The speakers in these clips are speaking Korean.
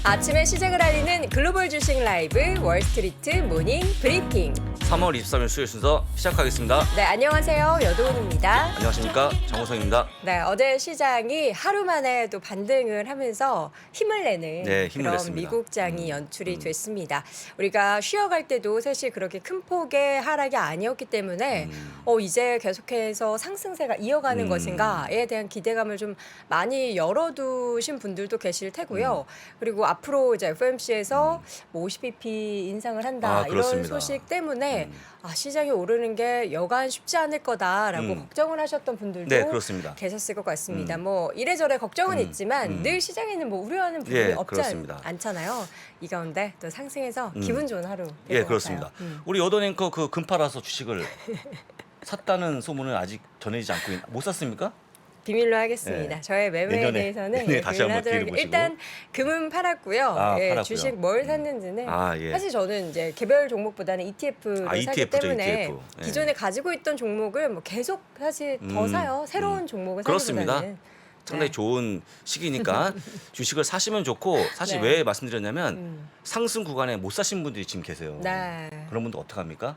아침의 시작을 알리는 글로벌 주식 라이브 월스트리트 모닝 브리핑. 3월 23일 수요일 순서 시작하겠습니다. 네, 안녕하세요. 여도은입니다. 안녕하십니까, 정우성입니다. 네, 어제 시장이 하루 만에 또 반등을 하면서 힘을 내는 네, 힘을 그런 냈습니다. 미국장이 연출이 됐습니다. 우리가 쉬어갈 때도 사실 그렇게 큰 폭의 하락이 아니었기 때문에 이제 계속해서 상승세가 이어가는 것인가에 대한 기대감을 좀 많이 열어두신 분들도 계실 테고요. 그리고 앞으로 이제 FOMC에서 뭐 50bp 인상을 한다 이런 그렇습니다. 소식 때문에 시장이 오르는 게 여간 쉽지 않을 거다라고 걱정을 하셨던 분들도 네, 그렇습니다. 계셨을 것 같습니다. 뭐 이래저래 걱정은 있지만 늘 시장에는 뭐 우려하는 부분이 예, 없지 그렇습니다. 않잖아요. 이 가운데 또 상승해서 기분 좋은 하루 될 예, 것 그렇습니다. 같아요. 우리 여돈 앵커 그 금팔아서 주식을 샀다는 소문은 아직 전해지지 않고 못 샀습니까? 비밀로 하겠습니다. 네. 저의 매매에 내년에, 대해서는 내년에 다시 한번 기회를 보시고. 일단 금은 팔았고요. 팔았고요. 주식 뭘 샀는지는 예. 사실 저는 이제 개별 종목보다는 ETF를 사기 ETF죠, 때문에 ETF. 예. 기존에 가지고 있던 종목을 뭐 계속 사실 더 사요. 새로운 종목을 그렇습니다. 사기보다는. 상당히 네. 좋은 시기니까 주식을 사시면 좋고, 사실 네. 왜 말씀드렸냐면 상승 구간에 못 사신 분들이 지금 계세요. 네. 그런 분들 어떡합니까?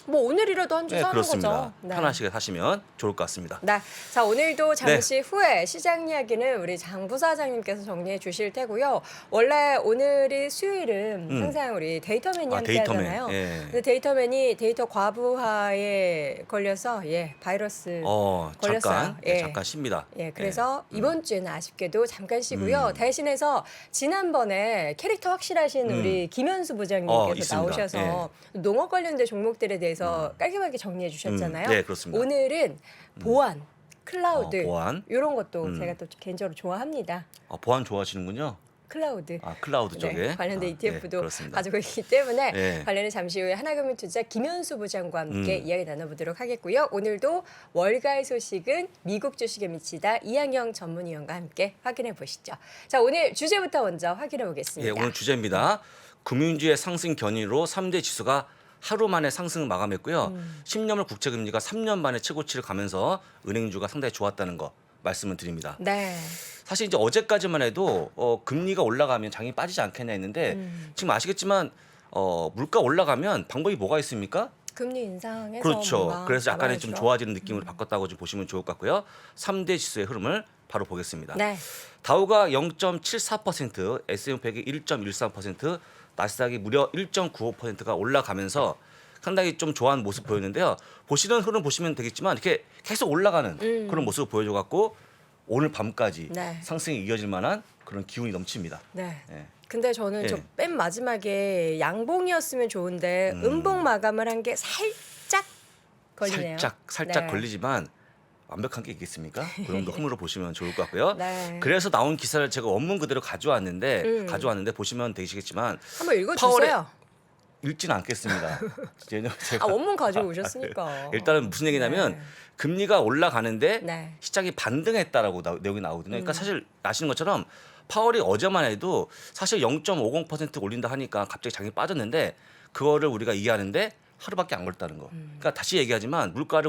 뭐 오늘이라도 한 주 네, 사는 그렇습니다. 거죠. 네. 편하시게 사시면 좋을 것 같습니다. 네. 자, 오늘도 잠시 후에 시장 이야기는 우리 장 부사장님께서 정리해 주실 테고요. 원래 오늘이 수요일은 항상 우리 데이터맨이 함께 데이터맨. 하잖아요. 예. 근데 데이터맨이 데이터 과부하에 걸려서 걸렸어요. 잠깐, 예. 잠깐 쉽니다. 그래서 이번 주에는 아쉽게도 잠깐 쉬고요. 대신해서 지난번에 캐릭터 확실하신 우리 김현수 부장님께서 있습니다. 나오셔서 농업 관련된 종목들에 대해서 깔끔하게 정리해 주셨잖아요. 네, 그렇습니다. 오늘은 보안, 클라우드 보안. 이런 것도 제가 또 개인적으로 좋아합니다. 보안 좋아하시는군요. 클라우드. 클라우드 쪽에. 관련된 ETF도 그렇습니다. 가지고 있기 때문에 네. 관련은 잠시 후에 하나금융투자 김현수 부장과 함께 이야기 나눠보도록 하겠고요. 오늘도 월가의 소식은 미국 주식에 미치다 이항영 전문위원과 함께 확인해 보시죠. 자, 오늘 주제부터 먼저 확인해 보겠습니다. 오늘 주제입니다. 금융주의 상승 견인으로 3대 지수가 하루 만에 상승을 마감했고요. 10년물 국채금리가 3년 만에 최고치를 가면서 은행주가 상당히 좋았다는 거 말씀을 드립니다. 네. 사실 이제 어제까지만 해도 금리가 올라가면 장이 빠지지 않겠냐 했는데 지금 아시겠지만 물가 올라가면 방법이 뭐가 있습니까? 금리 인상해서 그렇죠. 뭔가 그래서 약간의 좀 잡아야죠. 좋아지는 느낌으로 바꿨다고 좀 보시면 좋을 것 같고요. 3대 지수의 흐름을 바로 보겠습니다. 네. 다우가 0.74%, S&P 1.13%, 나스닥이 무려 1.95%가 올라가면서 상당히 좀 좋아하는 모습 보였는데요. 보시는 흐름 보시면 되겠지만 이렇게 계속 올라가는 그런 모습을 보여줘 갖고 오늘 밤까지 네. 상승이 이어질 만한 그런 기운이 넘칩니다. 네. 예. 근데 저는 예. 저 맨 마지막에 양봉이었으면 좋은데 음봉 마감을 한 게 살짝 걸리네요. 살짝 네. 걸리지만 완벽한 게 있겠습니까? 그 정도 흐름으로 보시면 좋을 것 같고요. 네. 그래서 나온 기사를 제가 원문 그대로 가져왔는데 보시면 되시겠지만 한번 읽어주세요. 읽지는 않겠습니다. 제가 원문 가지고 오셨으니까. 일단은 무슨 얘기냐면 네. 금리가 올라가는데 네. 시장이 반등했다라고 내용이 나오거든요. 그러니까 사실 아시는 것처럼 파월이 어제만 해도 사실 0.50% 올린다 하니까 갑자기 장이 빠졌는데 그거를 우리가 이해하는데 하루밖에 안 걸렸다는 거. 그러니까 다시 얘기하지만 물가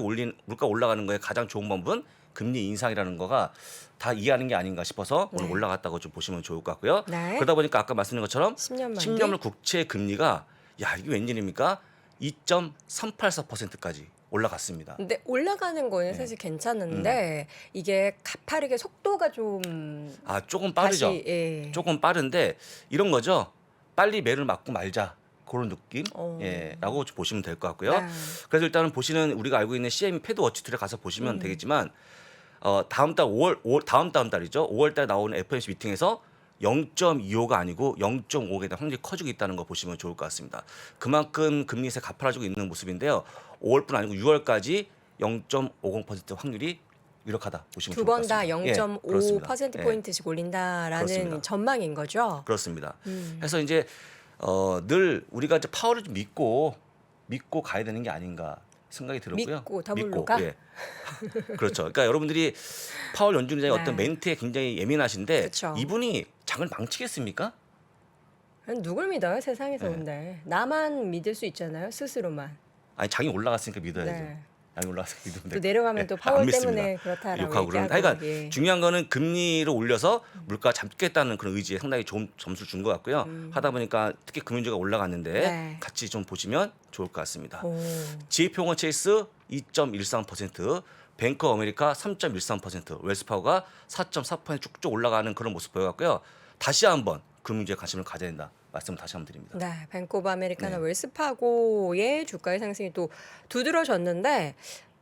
올라가는 거에 가장 좋은 방법은 금리 인상이라는 거가 다 이해하는 게 아닌가 싶어서 오늘 올라갔다고 좀 보시면 좋을 것 같고요. 네. 그러다 보니까 아까 말씀드린 것처럼 10년 만기? 10년물 국채 금리가 이게 웬일입니까? 2.384%까지 올라갔습니다. 근데 올라가는 거는 사실 괜찮은데 이게 가파르게 속도가 좀 조금 빠르죠. 다시, 조금 빠른데 이런 거죠. 빨리 매를 맞고 말자. 그런 느낌? 라고 보시면 될 것 같고요. 네. 그래서 일단은 보시는 우리가 알고 있는 CME 패드 워치툴에 가서 보시면 되겠지만 다음 다음 달이죠. 5월 달에 나오는 FOMC 미팅에서 0.25가 아니고 0.5에 대한 확률이 커지고 있다는 거 보시면 좋을 것 같습니다. 그만큼 금리세 가팔아지고 있는 모습인데요. 5월뿐 아니고 6월까지 0.50% 확률이 유력하다 보시면 두 좋을 것 번 다 같습니다. 0.5% 포인트씩 올린다라는 그렇습니다. 전망인 거죠. 그렇습니다. 그래서 이제 늘 우리가 이제 파워를 좀 믿고 가야 되는 게 아닌가 생각이 들었고요. 믿고 더블로가? 예. 그렇죠. 그러니까 여러분들이 파월 연준장의 네. 어떤 멘트에 굉장히 예민하신데 그쵸. 이분이 장을 망치겠습니까? 누굴 믿어요 세상에서 네. 근데 나만 믿을 수 있잖아요 스스로만. 아니 장이 올라갔으니까 믿어야죠. 네. 많이 올라가서 또 내려가면 또 안 파월 믿습니다. 때문에 그렇다라고 욕하고 그러는데 얘기하고. 하여간 예. 중요한 거는 금리를 올려서 물가 잡겠다는 그런 의지에 상당히 좋은 점수를 준 것 같고요. 하다 보니까 특히 금융주가 올라갔는데 네. 같이 같이 좀 보시면 좋을 것 같습니다. 오. JP모건 체이스 2.13%, 뱅크 아메리카 3.13%, 웰스파고가 4.4% 쭉쭉 올라가는 그런 모습 보여갖고요. 다시 한번 금융주에 관심을 가져야 된다. 말씀을 다시 한번 드립니다. 네, 뱅크 오브 아메리카나 네. 웰스파고의 주가의 상승이 또 두드러졌는데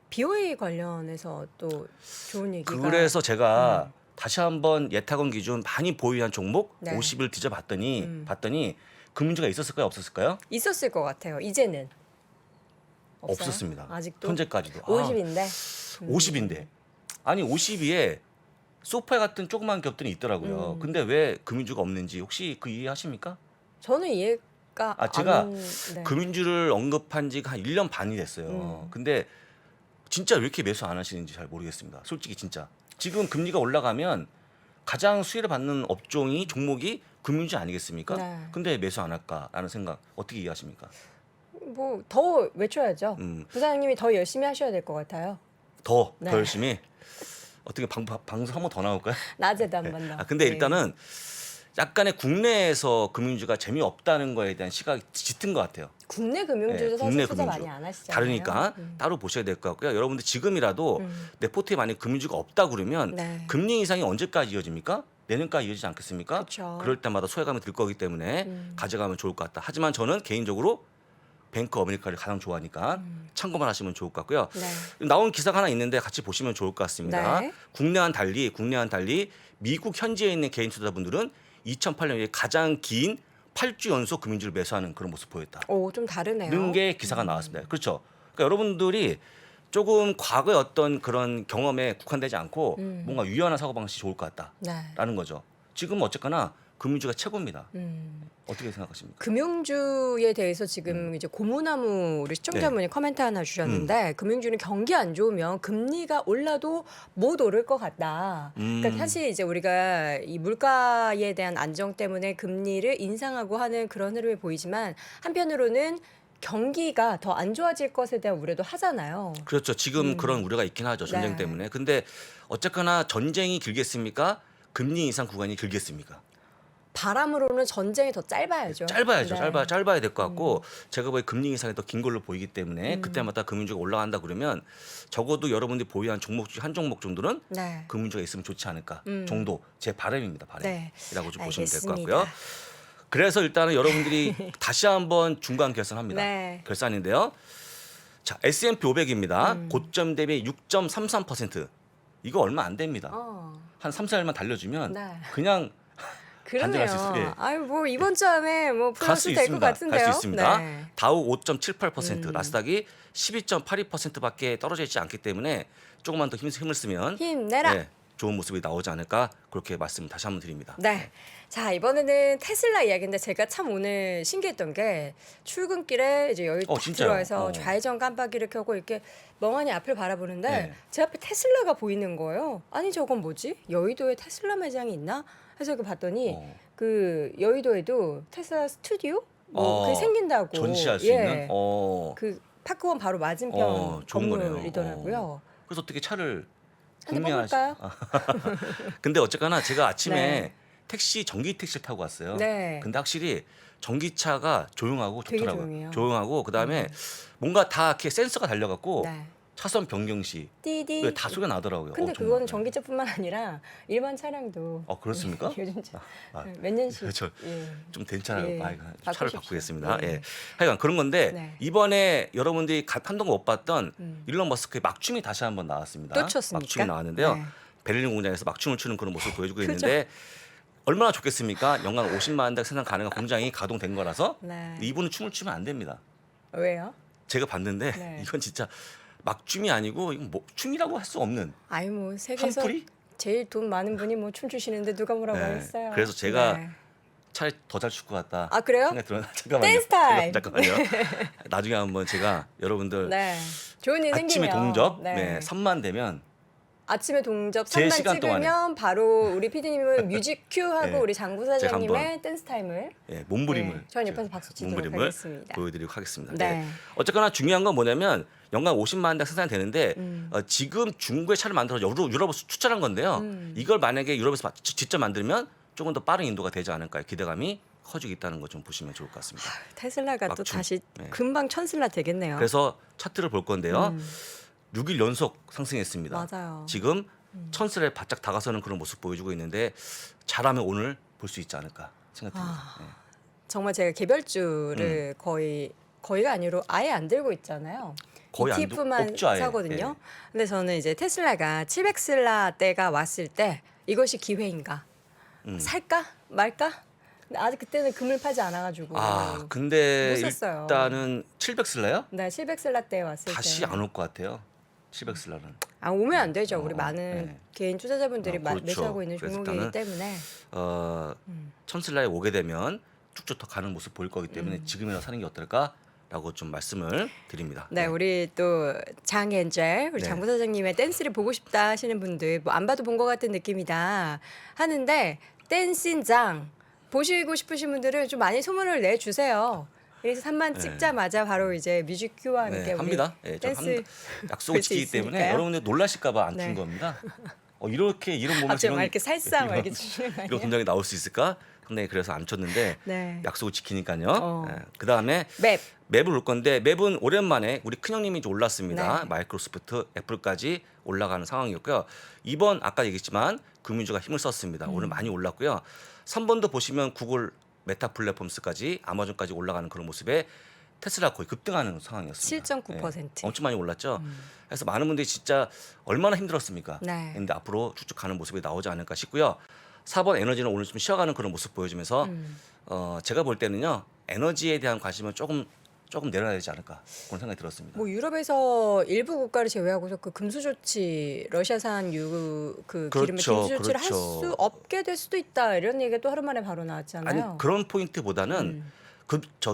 BOA 관련해서 또 좋은 얘기가 그래서 제가 다시 한번 예탁원 기준 많이 보유한 종목 네. 50을 봤더니 금융주가 있었을까요? 없었을까요? 있었을 것 같아요. 이제는 없어요? 없었습니다. 아직도 현재까지도. 50인데 50인데. 아니 52에 소파 같은 조그만 기업들이 있더라고요. 근데 왜 금융주가 없는지 혹시 그 이해하십니까? 저는 이해가 제가 안, 네. 금융주를 언급한 지가 한 1년 반이 됐어요. 근데 진짜 왜 이렇게 매수 안 하시는지 잘 모르겠습니다. 솔직히 진짜. 지금 금리가 올라가면 가장 수혜를 받는 업종이 종목이 금융주 아니겠습니까? 네. 근데 매수 안 할까라는 생각 어떻게 이해하십니까? 뭐 더 외쳐야죠. 음. 부사장님이 더 열심히 하셔야 될 것 같아요. 더 네. 열심히 어떻게 방송 한번 더 나올까요? 낮에도 한 번 더. 근데 네. 일단은 약간의 국내에서 금융주가 재미없다는 거에 대한 시각이 짙은 것 같아요. 국내 금융주도 네, 사실 국내 투자 금융주. 많이 안 하시잖아요. 다르니까 따로 보셔야 될 것 같고요. 여러분들 지금이라도 내 포트에 만약 금융주가 없다 그러면 네. 금리 인상이 언제까지 이어집니까? 내년까지 이어지지 않겠습니까? 그쵸. 럴 때마다 소외감이 들 거기 때문에 가져가면 좋을 것 같다. 하지만 저는 개인적으로 뱅크 어메리카를 가장 좋아하니까 참고만 하시면 좋을 것 같고요. 네. 나온 기사가 하나 있는데 같이 보시면 좋을 것 같습니다. 네. 국내와는 달리 미국 현지에 있는 개인 투자자분들은 2008년에 가장 긴 8주 연속 금융주를 매수하는 그런 모습 보였다. 오, 좀 다르네요. 는 게 기사가 나왔습니다. 그렇죠. 그러니까 여러분들이 조금 과거의 어떤 그런 경험에 국한되지 않고 뭔가 유연한 사고방식이 좋을 것 네. 같다라는 거죠. 지금 어쨌거나 금융주가 최고입니다. 음. 어떻게 생각하십니까? 금융주에 대해서 지금 이제 고무나무 우리 시청자분이 네. 코멘트 하나 주셨는데 금융주는 경기 안 좋으면 금리가 올라도 못 오를 것 같다. 그러니까 사실 이제 우리가 이 물가에 대한 안정 때문에 금리를 인상하고 하는 그런 흐름이 보이지만 한편으로는 경기가 더 안 좋아질 것에 대한 우려도 하잖아요. 그렇죠. 지금 그런 우려가 있긴 하죠. 전쟁 네. 때문에. 근데 어쨌거나 전쟁이 길겠습니까? 금리 인상 구간이 길겠습니까? 바람으로는 전쟁이 더 짧아야죠. 짧아야죠. 네. 짧아야 될 것 같고 제가 보기에 금리 인상이 더 긴 걸로 보이기 때문에 그때마다 금융주가 올라간다 그러면 적어도 여러분들이 보유한 종목 중 한 종목 정도는 네. 금융주가 있으면 좋지 않을까 정도 제 바람입니다. 네. 바람이라고 좀 보시면 될 것 알겠습니다. 같고요. 그래서 일단은 여러분들이 다시 한번 중간 결산합니다. 네. 결산인데요. 자, S&P 500입니다. 고점 대비 6.33%. 이거 얼마 안 됩니다. 한 3, 4일만 달려주면 네. 그냥 그러네요. 단절할 수 있어요. 예. 아유 뭐 이번 주 안에 뭐 갈 수 플러스 될 것 있습니다. 같은데요. 갈 수 있습니다. 네. 다우 5.78%, 나스닥이 12.82%밖에 떨어져 있지 않기 때문에 조금만 더 힘을 쓰면 힘내라. 네, 좋은 모습이 나오지 않을까 그렇게 말씀 다시 한번 드립니다. 네. 자 이번에는 테슬라 이야기인데 제가 참 오늘 신기했던 게 출근길에 이제 여기 딱 진짜요? 들어와서 좌회전 깜빡이를 켜고 이렇게 멍하니 앞을 바라보는데 네. 제 앞에 테슬라가 보이는 거예요. 아니 저건 뭐지? 여의도에 테슬라 매장이 있나? 해서 그 봤더니 그 여의도에도 테슬라 스튜디오 뭐 그게 생긴다고 전시할 수 예. 있는. 그 파크원 바로 맞은편 좋은 거네요. 건물이더라고요. 그래서 어떻게 차를 한대 구매하시? 뽑을까요? 근데 어쨌거나 제가 아침에 네. 전기 택시를 타고 왔어요. 네. 근데 확실히 전기차가 조용하고 되게 좋더라고요. 조용해요. 조용하고 그다음에 뭔가 다 이렇게 센서가 달려갖고 네. 차선 변경 시 띠디. 다 소리가 나더라고요. 근데 정말. 그거는 전기차뿐만 아니라 일반 차량도 그렇습니까? 요즘 아, 몇 년씩 그렇죠. 예. 좀 괜찮아요. 예, 차를 바꾸십시오. 바꾸겠습니다. 예. 예. 하여간 그런 건데 네. 이번에 여러분들이 한동안 못 봤던 일론 머스크의 막춤이 다시 한번 나왔습니다. 또 쳤습니까? 막춤이 나왔는데요. 네. 베를린 공장에서 막춤을 추는 그런 모습을 보여주고 있는데 얼마나 좋겠습니까? 연간 50만 대 생산 가능한 공장이 가동된 거라서 네. 이분은 춤을 추면 안 됩니다. 왜요? 제가 봤는데 네. 이건 진짜 막춤이 아니고 이건 뭐 춤이라고 할 수 없는 아이 뭐 세계에서 한풀이? 제일 돈 많은 분이 뭐 춤추시는데 누가 뭐라고 네. 하겠어요. 그래서 제가 네. 차라리 더 잘 출 것 같다. 아, 그래요? 생각이 들어요. 잠깐만요. 댄스 타임. 잠깐만요. 나중에 한번 제가 여러분들 네. 좋은 일 아침에 생기면 동접 네. 3만 되면 아침에 동접 제 3만 시간 찍으면 동안에. 바로 우리 PD님은 뮤직 큐 하고 네. 우리 장구 제가 사장님의 댄스 타임을 몸부림을 네, 전 옆에서 박수 치도록 몸부림을 하겠습니다. 보여드리도록 하겠습니다. 네. 네. 어쨌거나 중요한 건 뭐냐면 연간 50만 대 생산이 되는데 지금 중국의 차를 만들어서 유럽으로 출전한 건데요. 이걸 만약에 유럽에서 직접 만들면 조금 더 빠른 인도가 되지 않을까 기대감이 커지고 있다는 거 좀 보시면 좋을 것 같습니다. 테슬라가 또 막중. 다시 네. 금방 천슬라 되겠네요. 그래서 차트를 볼 건데요. 6일 연속 상승했습니다. 맞아요. 지금 천슬에 바짝 다가서는 그런 모습 보여주고 있는데 잘하면 오늘 볼 수 있지 않을까 생각됩니다. 네. 정말 제가 개별주를 거의가 아니로 아예 안 들고 있잖아요. 거의 안 ETF만 없죠, 아예. 사거든요. 근데 저는 이제 테슬라가 700슬라 때가 왔을 때 이것이 기회인가? 살까 말까? 근데 아직 그때는 금을 파지 않아가지고 근데 못 샀어요. 일단은 700슬라요? 네, 700슬라 때 왔을 다시 때 안 올 것 같아요. 700슬라는. 오면 안 되죠. 우리 어, 많은 네. 개인 투자자분들이 그렇죠. 매수하고 있는 그래서 종목이기 일단은 때문에 천슬라에 오게 되면 쭉쭉 더 가는 모습 보일 거기 때문에 지금이라도 사는 게 어떨까라고 좀 말씀을 드립니다. 네, 우리 또 장엔젤 우리 네. 장 부사장님의 댄스를 보고 싶다 하시는 분들 뭐 안 봐도 본 것 같은 느낌이다 하는데 댄신장 보시고 싶으신 분들은 좀 많이 소문을 내주세요. 그래서 3만 찍자마자 바로 이제 뮤직큐와 함께 네, 우리 합니다. 네, 저 댄스 합니다. 약속을 볼수 지키기 때문에 있으니까요. 여러분들 놀라실까봐 안 준 네. 겁니다. 이렇게 이런 몸에서 좀 이렇게 살상 이렇게 주시는 거 이런 아니에요? 동작이 나올 수 있을까? 근데 그래서 안 쳤는데 네. 약속을 지키니까요. 어. 그 다음에 맵. 맵을 올 건데 맵은 오랜만에 우리 큰형님이 이제 올랐습니다. 네. 마이크로소프트, 애플까지 올라가는 상황이었고요. 이번 아까 얘기했지만 금융주가 힘을 썼습니다. 오늘 많이 올랐고요. 3번도 보시면 구글, 메타 플랫폼스까지 아마존까지 올라가는 그런 모습에 테슬라 거의 급등하는 상황이었습니다. 7.9%. 엄청 많이 올랐죠. 그래서 많은 분들이 진짜 얼마나 힘들었습니까? 네. 근데 앞으로 쭉쭉 가는 모습이 나오지 않을까 싶고요. 4번 에너지는 오늘 좀 쉬어가는 그런 모습 보여주면서 제가 볼 때는요 에너지에 대한 관심은 조금 내려야 되지 않을까 그런 생각이 들었습니다. 뭐 유럽에서 일부 국가를 제외하고서 그 금수 조치 러시아산 그 기름의 그렇죠, 금수 조치를 할 그렇죠. 수 없게 될 수도 있다 이런 얘기가 또 하루 만에 바로 나왔잖아요. 아니 그런 포인트보다는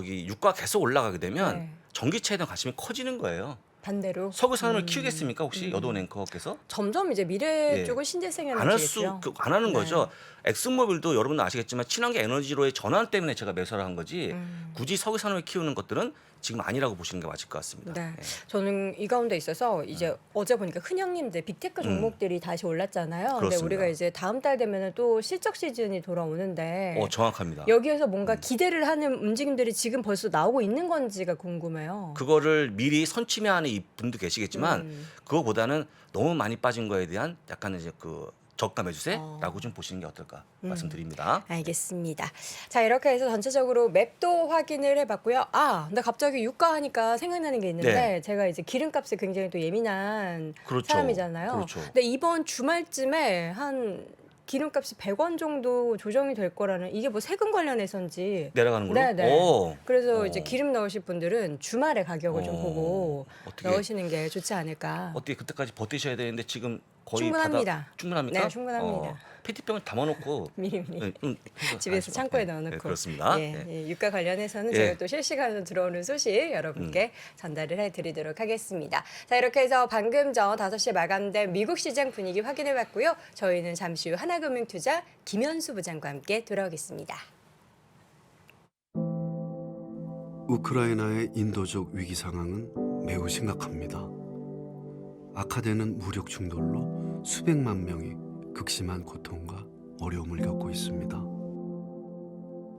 유가 계속 올라가게 되면 네. 전기차에 대한 관심이 커지는 거예요. 반대로 석유 산업을 키우겠습니까 혹시 여도 앵커께서? 점점 이제 미래 예. 쪽은 신재생 안 에너지겠죠. 안 하는 네. 거죠. 엑슨모빌도 여러분도 아시겠지만 친환경 에너지로의 전환 때문에 제가 매수를 한 거지 굳이 석유 산업을 키우는 것들은 지금 아니라고 보시는 게 맞을 것 같습니다. 네. 예. 저는 이 가운데 있어서 이제 어제 보니까 큰형님들 빅테크 종목들이 다시 올랐잖아요. 근데 그렇습니다. 우리가 이제 다음 달 되면은 또 실적 시즌이 돌아오는데 정확합니다. 여기에서 뭔가 기대를 하는 움직임들이 지금 벌써 나오고 있는 건지가 궁금해요. 그거를 미리 선취매하는 이 분도 계시겠지만 그거보다는 너무 많이 빠진 거에 대한 약간 이제 그 저가 매수세라고 좀 보시는 게 어떨까 말씀드립니다. 알겠습니다. 자, 이렇게 해서 전체적으로 맵도 확인을 해봤고요. 근데 갑자기 유가 하니까 생각나는 게 있는데 네. 제가 이제 기름값에 굉장히 또 예민한 그렇죠. 사람이잖아요. 그렇죠. 근데 이번 주말쯤에 한 기름값이 100원 정도 조정이 될 거라는 이게 뭐 세금 관련해서인지 내려가는 걸로? 네네. 오. 그래서 이제 기름 넣으실 분들은 주말에 가격을 좀 보고 어떻게- 넣으시는 게 좋지 않을까. 어떻게 그때까지 버티셔야 되는데 지금 거의 충분합니다. 충분합니까? 네, 충분합니다. 페티병을 담아놓고 미리미리 해서 집에서 가시죠. 창고에 네, 넣어놓고. 네, 그렇습니다. 예, 네. 예, 유가 관련해서는 예. 제가 또 실시간으로 들어오는 소식 여러분께 전달을 해드리도록 하겠습니다. 자, 이렇게 해서 방금 전 5시에 마감된 미국 시장 분위기 확인해봤고요. 저희는 잠시 후 하나금융투자 김현수 부장과 함께 돌아오겠습니다. 우크라이나의 인도적 위기 상황은 매우 심각합니다. 악화되는 무력 충돌로 수백만 명이 극심한 고통과 어려움을 겪고 있습니다.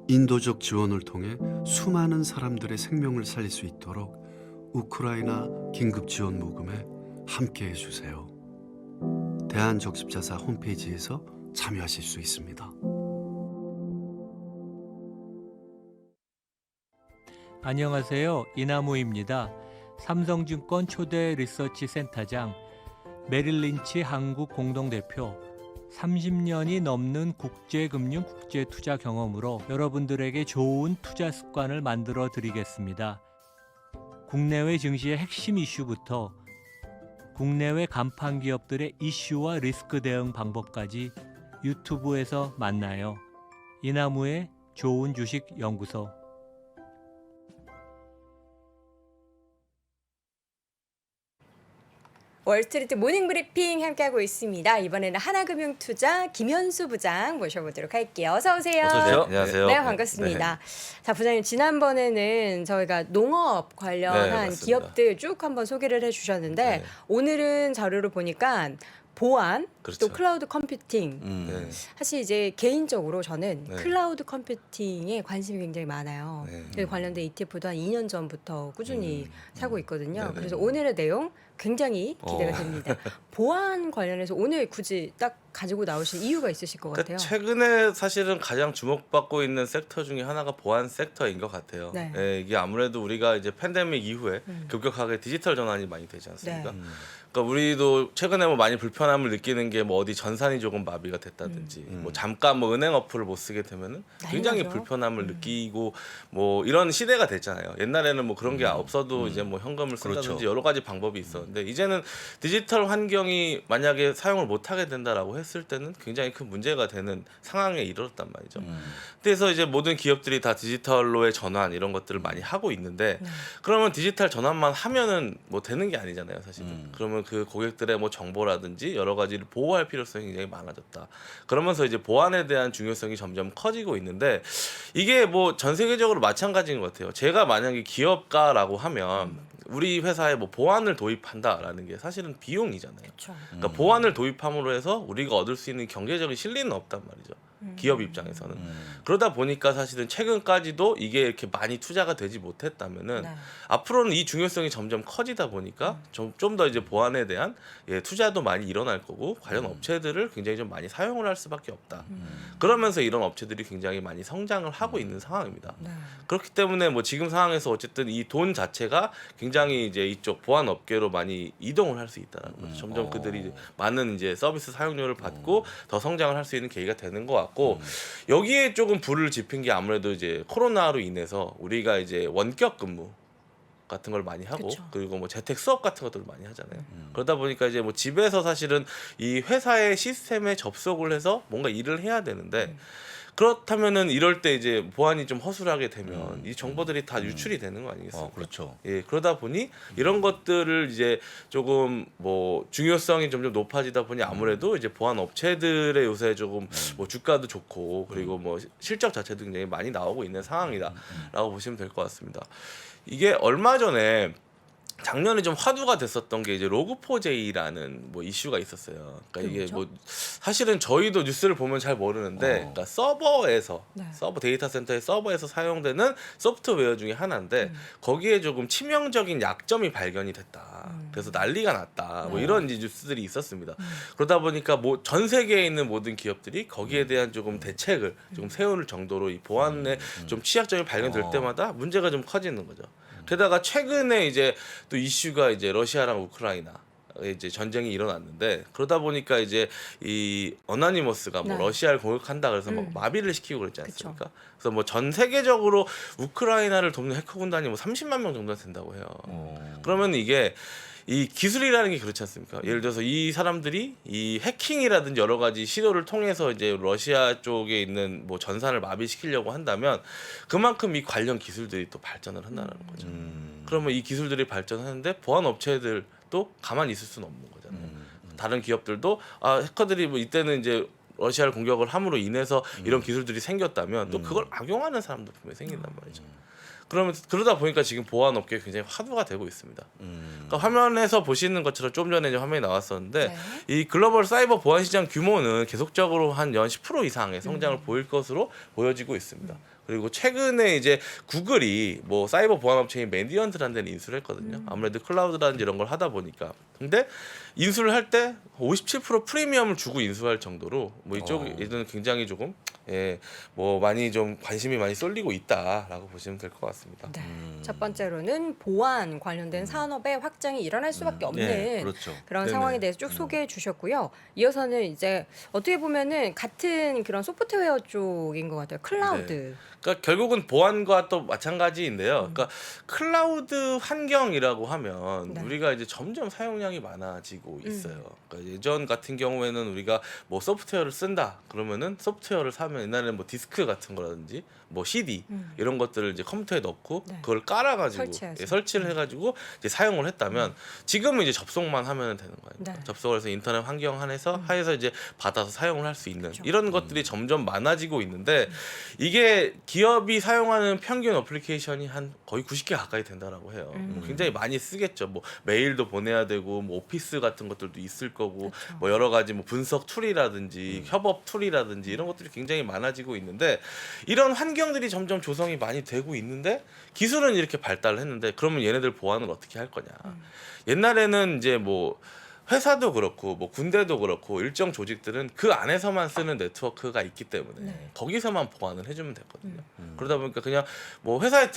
인도적 지원을 통해 수많은 사람들의 생명을 살릴 수 있도록 우크라이나 긴급 지원 모금에 함께해 주세요. 대한적십자사 홈페이지에서 참여하실 수 있습니다. 안녕하세요. 이나무입니다. 삼성증권 초대 리서치 센터장, 메릴린치 한국 공동대표, 30년이 넘는 국제금융 국제투자 경험으로 여러분들에게 좋은 투자 습관을 만들어 드리겠습니다. 국내외 증시의 핵심 이슈부터 국내외 간판 기업들의 이슈와 리스크 대응 방법까지 유튜브에서 만나요. 이나무의 좋은 주식 연구소. 월스트리트 모닝 브리핑 함께하고 있습니다. 이번에는 하나금융투자 김현수 부장 모셔보도록 할게요. 어서 오세요. 어서 오세요. 안녕하세요. 네, 반갑습니다. 자, 부장님 지난번에는 저희가 농업 네, 관련한 맞습니다. 기업들 쭉 한번 소개를 해주셨는데 네. 오늘은 자료를 보니까 보안, 그렇죠. 또 클라우드 컴퓨팅. 네. 사실 이제 개인적으로 저는 네. 클라우드 컴퓨팅에 관심이 굉장히 많아요. 네. 그래서 관련된 ETF도 한 2년 전부터 꾸준히 사고 있거든요. 네네. 그래서 오늘의 내용 굉장히 기대가 됩니다. 보안 관련해서 오늘 굳이 딱 가지고 나오신 이유가 있으실 것 같아요. 최근에 사실은 가장 주목받고 있는 섹터 중에 하나가 보안 섹터인 것 같아요. 네. 예, 이게 아무래도 우리가 이제 팬데믹 이후에 급격하게 디지털 전환이 많이 되지 않습니까? 네. 그러니까 우리도 최근에 뭐 많이 불편함을 느끼는 게 뭐 어디 전산이 조금 마비가 됐다든지 뭐 잠깐 뭐 은행 어플을 못 쓰게 되면은 굉장히 난리나죠. 불편함을 느끼고 뭐 이런 시대가 됐잖아요. 옛날에는 뭐 그런 게 없어도 이제 뭐 현금을 쓴다든지 그렇죠. 여러 가지 방법이 있었는데 이제는 디지털 환경이 만약에 사용을 못 하게 된다라고 했을 때는 굉장히 큰 문제가 되는 상황에 이르렀단 말이죠. 그래서 이제 모든 기업들이 다 디지털로의 전환 이런 것들을 많이 하고 있는데 그러면 디지털 전환만 하면은 뭐 되는 게 아니잖아요, 사실은. 그러면 그 고객들의 뭐 정보라든지 여러 가지를 보호할 필요성이 굉장히 많아졌다. 그러면서 이제 보안에 대한 중요성이 점점 커지고 있는데 이게 뭐 전 세계적으로 마찬가지인 것 같아요. 제가 만약에 기업가라고 하면 우리 회사에 뭐 보안을 도입한다라는 게 사실은 비용이잖아요. 그렇죠. 그러니까 보안을 도입함으로 해서 우리가 얻을 수 있는 경제적인 실리는 없단 말이죠. 기업 입장에서는. 그러다 보니까 사실은 최근까지도 이게 이렇게 많이 투자가 되지 못했다면은 네. 앞으로는 이 중요성이 점점 커지다 보니까 좀 더 이제 보안에 대한 투자도 많이 일어날 거고 관련 업체들을 굉장히 좀 많이 사용을 할 수밖에 없다. 그러면서 이런 업체들이 굉장히 많이 성장을 하고 있는 상황입니다. 네. 그렇기 때문에 뭐 지금 상황에서 어쨌든 이 돈 자체가 굉장히 이제 이쪽 보안 업계로 많이 이동을 할 수 있다는 거죠. 점점 그들이 많은 이제 서비스 사용료를 받고 더 성장을 할 수 있는 계기가 되는 것 같고 여기에 조금 불을 지핀 게 아무래도 이제 코로나로 인해서 우리가 이제 원격 근무 같은 걸 많이 하고 그쵸. 그리고 뭐 재택 수업 같은 것들을 많이 하잖아요. 그러다 보니까 이제 뭐 집에서 사실은 이 회사의 시스템에 접속을 해서 뭔가 일을 해야 되는데 그렇다면은 이럴 때 이제 보안이 좀 허술하게 되면 이 정보들이 다 유출이 되는 거 아니겠습니까? 그렇죠. 예, 그러다 보니 이런 것들을 이제 조금 뭐 중요성이 점점 높아지다 보니 아무래도 이제 보안 업체들의 요새 조금 뭐 주가도 좋고 그리고 뭐 실적 자체도 굉장히 많이 나오고 있는 상황이다라고 보시면 될 것 같습니다. 이게 얼마 전에 작년에 좀 화두가 됐었던 게 이제 로그4j라는 뭐 이슈가 있었어요. 그러니까 이게 뭐죠? 뭐 사실은 저희도 뉴스를 보면 잘 모르는데 그러니까 서버에서 네. 서버 데이터 센터의 서버에서 사용되는 소프트웨어 중에 하나인데 거기에 조금 치명적인 약점이 발견이 됐다. 그래서 난리가 났다. 뭐 이런 이제 뉴스들이 있었습니다. 그러다 보니까 뭐 전 세계에 있는 모든 기업들이 거기에 대한 조금 대책을 좀 세울 정도로 이 보안에 좀 취약점이 발견될 때마다 문제가 좀 커지는 거죠. 게다가 최근에 이제 또 이슈가 이제 러시아랑 우크라이나 이제 전쟁이 일어났는데 그러다 보니까 이제 이 어나니머스가 뭐 네. 러시아를 공격한다 그래서 막 마비를 시키고 그랬지 않습니까? 그래서 뭐 전 세계적으로 우크라이나를 돕는 해커 군단이 뭐 30만 명 정도 된다고 해요. 그러면 이게 이 기술이라는 게 그렇지 않습니까? 예를 들어서 이 사람들이 이 해킹이라든지 여러 가지 시도를 통해서 이제 러시아 쪽에 있는 뭐 전산을 마비시키려고 한다면 그만큼 이 관련 기술들이 또 발전을 한다는 거죠. 그러면 이 기술들이 발전하는데 보안 업체들도 가만히 있을 수는 없는 거잖아요. 다른 기업들도 해커들이 뭐 이때는 이제 러시아를 공격을 함으로 인해서 이런 기술들이 생겼다면 또 그걸 악용하는 사람도 분명히 생긴단 말이죠. 그러다 보니까 지금 보안 업계에 굉장히 화두가 되고 있습니다. 그러니까 화면에서 보시는 것처럼 좀 전에 이제 화면이 나왔었는데 네. 이 글로벌 사이버 보안 시장 규모는 계속적으로 한 연 10% 이상의 성장을 보일 것으로 보여지고 있습니다. 그리고 최근에 이제 구글이 뭐 사이버 보안 업체인 메디언트라는 데는 인수를 했거든요. 아무래도 클라우드라든지 이런 걸 하다 보니까. 근데 인수를 할 때 57% 프리미엄을 주고 인수할 정도로 뭐 이쪽에는 굉장히 조금 뭐 많이 좀 관심이 많이 쏠리고 있다라고 보시면 될 것 같습니다. 네. 첫 번째로는 보안 관련된 산업의 확장이 일어날 수밖에 없는 네, 그렇죠. 그런 네네. 상황에 대해서 쭉 소개해 주셨고요. 이어서는 이제 어떻게 보면은 같은 그런 소프트웨어 쪽인 것 같아요. 클라우드. 그러니까 결국은 보안과 또 마찬가지인데요. 그러니까 클라우드 환경이라고 하면 네. 우리가 이제 점점 사용량이 많아지고 있어요. 그러니까 예전 같은 경우에는 우리가 뭐 소프트웨어를 쓴다 그러면은 소프트웨어를 사면 옛날에는 뭐 디스크 같은 거라든지 뭐 CD 이런 것들을 이제 컴퓨터에 넣고 네. 그걸 깔아가지고 설치해서. 설치를 해가지고 이제 사용을 했다면 지금은 이제 접속만 하면 되는 거 아닙니까? 네. 접속을 해서 인터넷 환경 하에서 이제 받아서 사용을 할 수 있는 그렇죠. 이런 것들이 점점 많아지고 있는데 이게 기업이 사용하는 평균 어플리케이션이 한 거의 90개 가까이 된다라고 해요. 굉장히 많이 쓰겠죠. 뭐 메일도 보내야 되고 뭐 오피스 같은 것들도 있을 거고 그렇죠. 뭐 여러 가지 뭐 분석 툴이라든지 협업 툴이라든지 이런 것들이 굉장히 많아지고 있는데 이런 환경들이 점점 조성이 많이 되고 있는데 기술은 이렇게 발달을 했는데 그러면 얘네들 보안을 어떻게 할 거냐. 옛날에는 이제 뭐 회사도 그렇고 뭐 군대도 그렇고 일정 조직들은 그 안에서만 쓰는 네트워크가 있기 때문에 네. 거기서만 보안을 해주면 되거든요. 그러다 보니까 그냥 뭐 회사에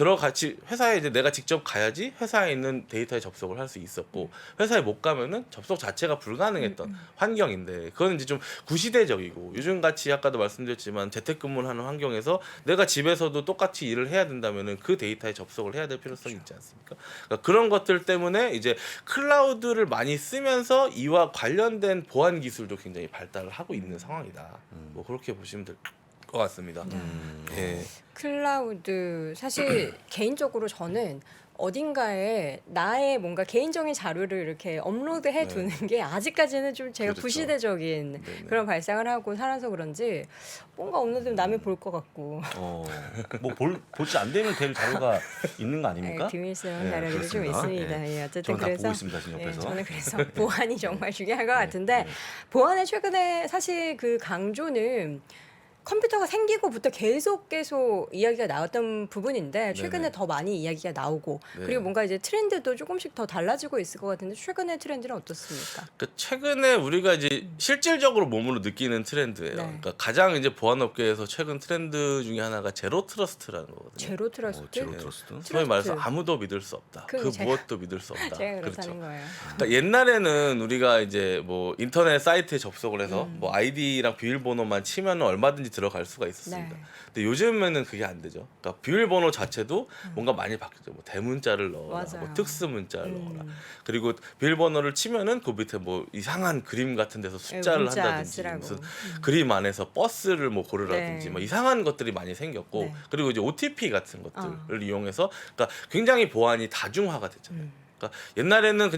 회사에 이제 내가 직접 가야지 회사에 있는 데이터에 접속을 할 수 있었고 회사에 못 가면은 접속 자체가 불가능했던 환경인데 그거는 이제 좀 구시대적이고 요즘 같이 아까도 말씀드렸지만 재택근무를 하는 환경에서 내가 집에서도 똑같이 일을 해야 된다면은 그 데이터에 접속을 해야 될 필요성이 있지 않습니까? 그러니까 그런 것들 때문에 이제 클라우드를 많이 쓰면서 이와 관련된 보안 기술도 굉장히 발달을 하고 있는 상황이다. 뭐 그렇게 보시면 될 것 같습니다. 예. 클라우드 사실 개인적으로 저는 어딘가에 나의 뭔가 개인적인 자료를 이렇게 업로드해 두는 게 아직까지는 좀 제가 그렇죠. 구시대적인 네네. 그런 발상을 하고 살아서 그런지 뭔가 업로드면 남이 볼 것 같고 뭐 보지 안 되면 될 자료가 있는 거 아닙니까? 비밀스러운 네, 자료들이 좀 그렇습니다. 있습니다. 네. 예, 어쨌든 저는 다 그래서 보고 있습니다, 지금 옆에서. 저는 그래서 보안이 정말 중요한 것 같은데 보안에 최근에 사실 그 강조는 컴퓨터가 생기고부터 계속 이야기가 나왔던 부분인데 최근에 네네. 더 많이 이야기가 나오고 네. 그리고 뭔가 이제 트렌드도 조금씩 더 달라지고 있을 것 같은데 최근의 트렌드는 어떻습니까? 그 최근에 우리가 이제 실질적으로 몸으로 느끼는 트렌드예요. 네. 그러니까 가장 이제 보안 업계에서 최근 트렌드 중에 하나가 제로 트러스트라는 거거든요. 제로 트러스트? 제로 트러스트? 소위 말해서 트러스트. 아무도 믿을 수 없다. 그 제가- 무엇도 믿을 수 없다. 제가 그렇다는 거예요. 그러니까 옛날에는 우리가 이제 뭐 인터넷 사이트에 접속을 해서 뭐 아이디랑 비밀번호만 치면 얼마든지 들어갈 수가 있었습니다. 네. 근데 요즘에는 그게 안 되죠. 그러니까 비밀번호 자체도 뭔가 많이 바뀌죠. 뭐 대문자를 넣어라, 맞아요. 뭐 특수 문자를 넣어라. 그리고 비밀번호를 치면은 그 밑에 뭐 이상한 그림 같은 데서 숫자를 문자 한다든지 쓰라고. 무슨 그림 안에서 버스를 뭐 고르라든지 네. 뭐 이상한 것들이 많이 생겼고 네. 그리고 이제 OTP 같은 것들을 이용해서 그러니까 굉장히 보안이 다중화가 됐잖아요. 그러니까 옛날에는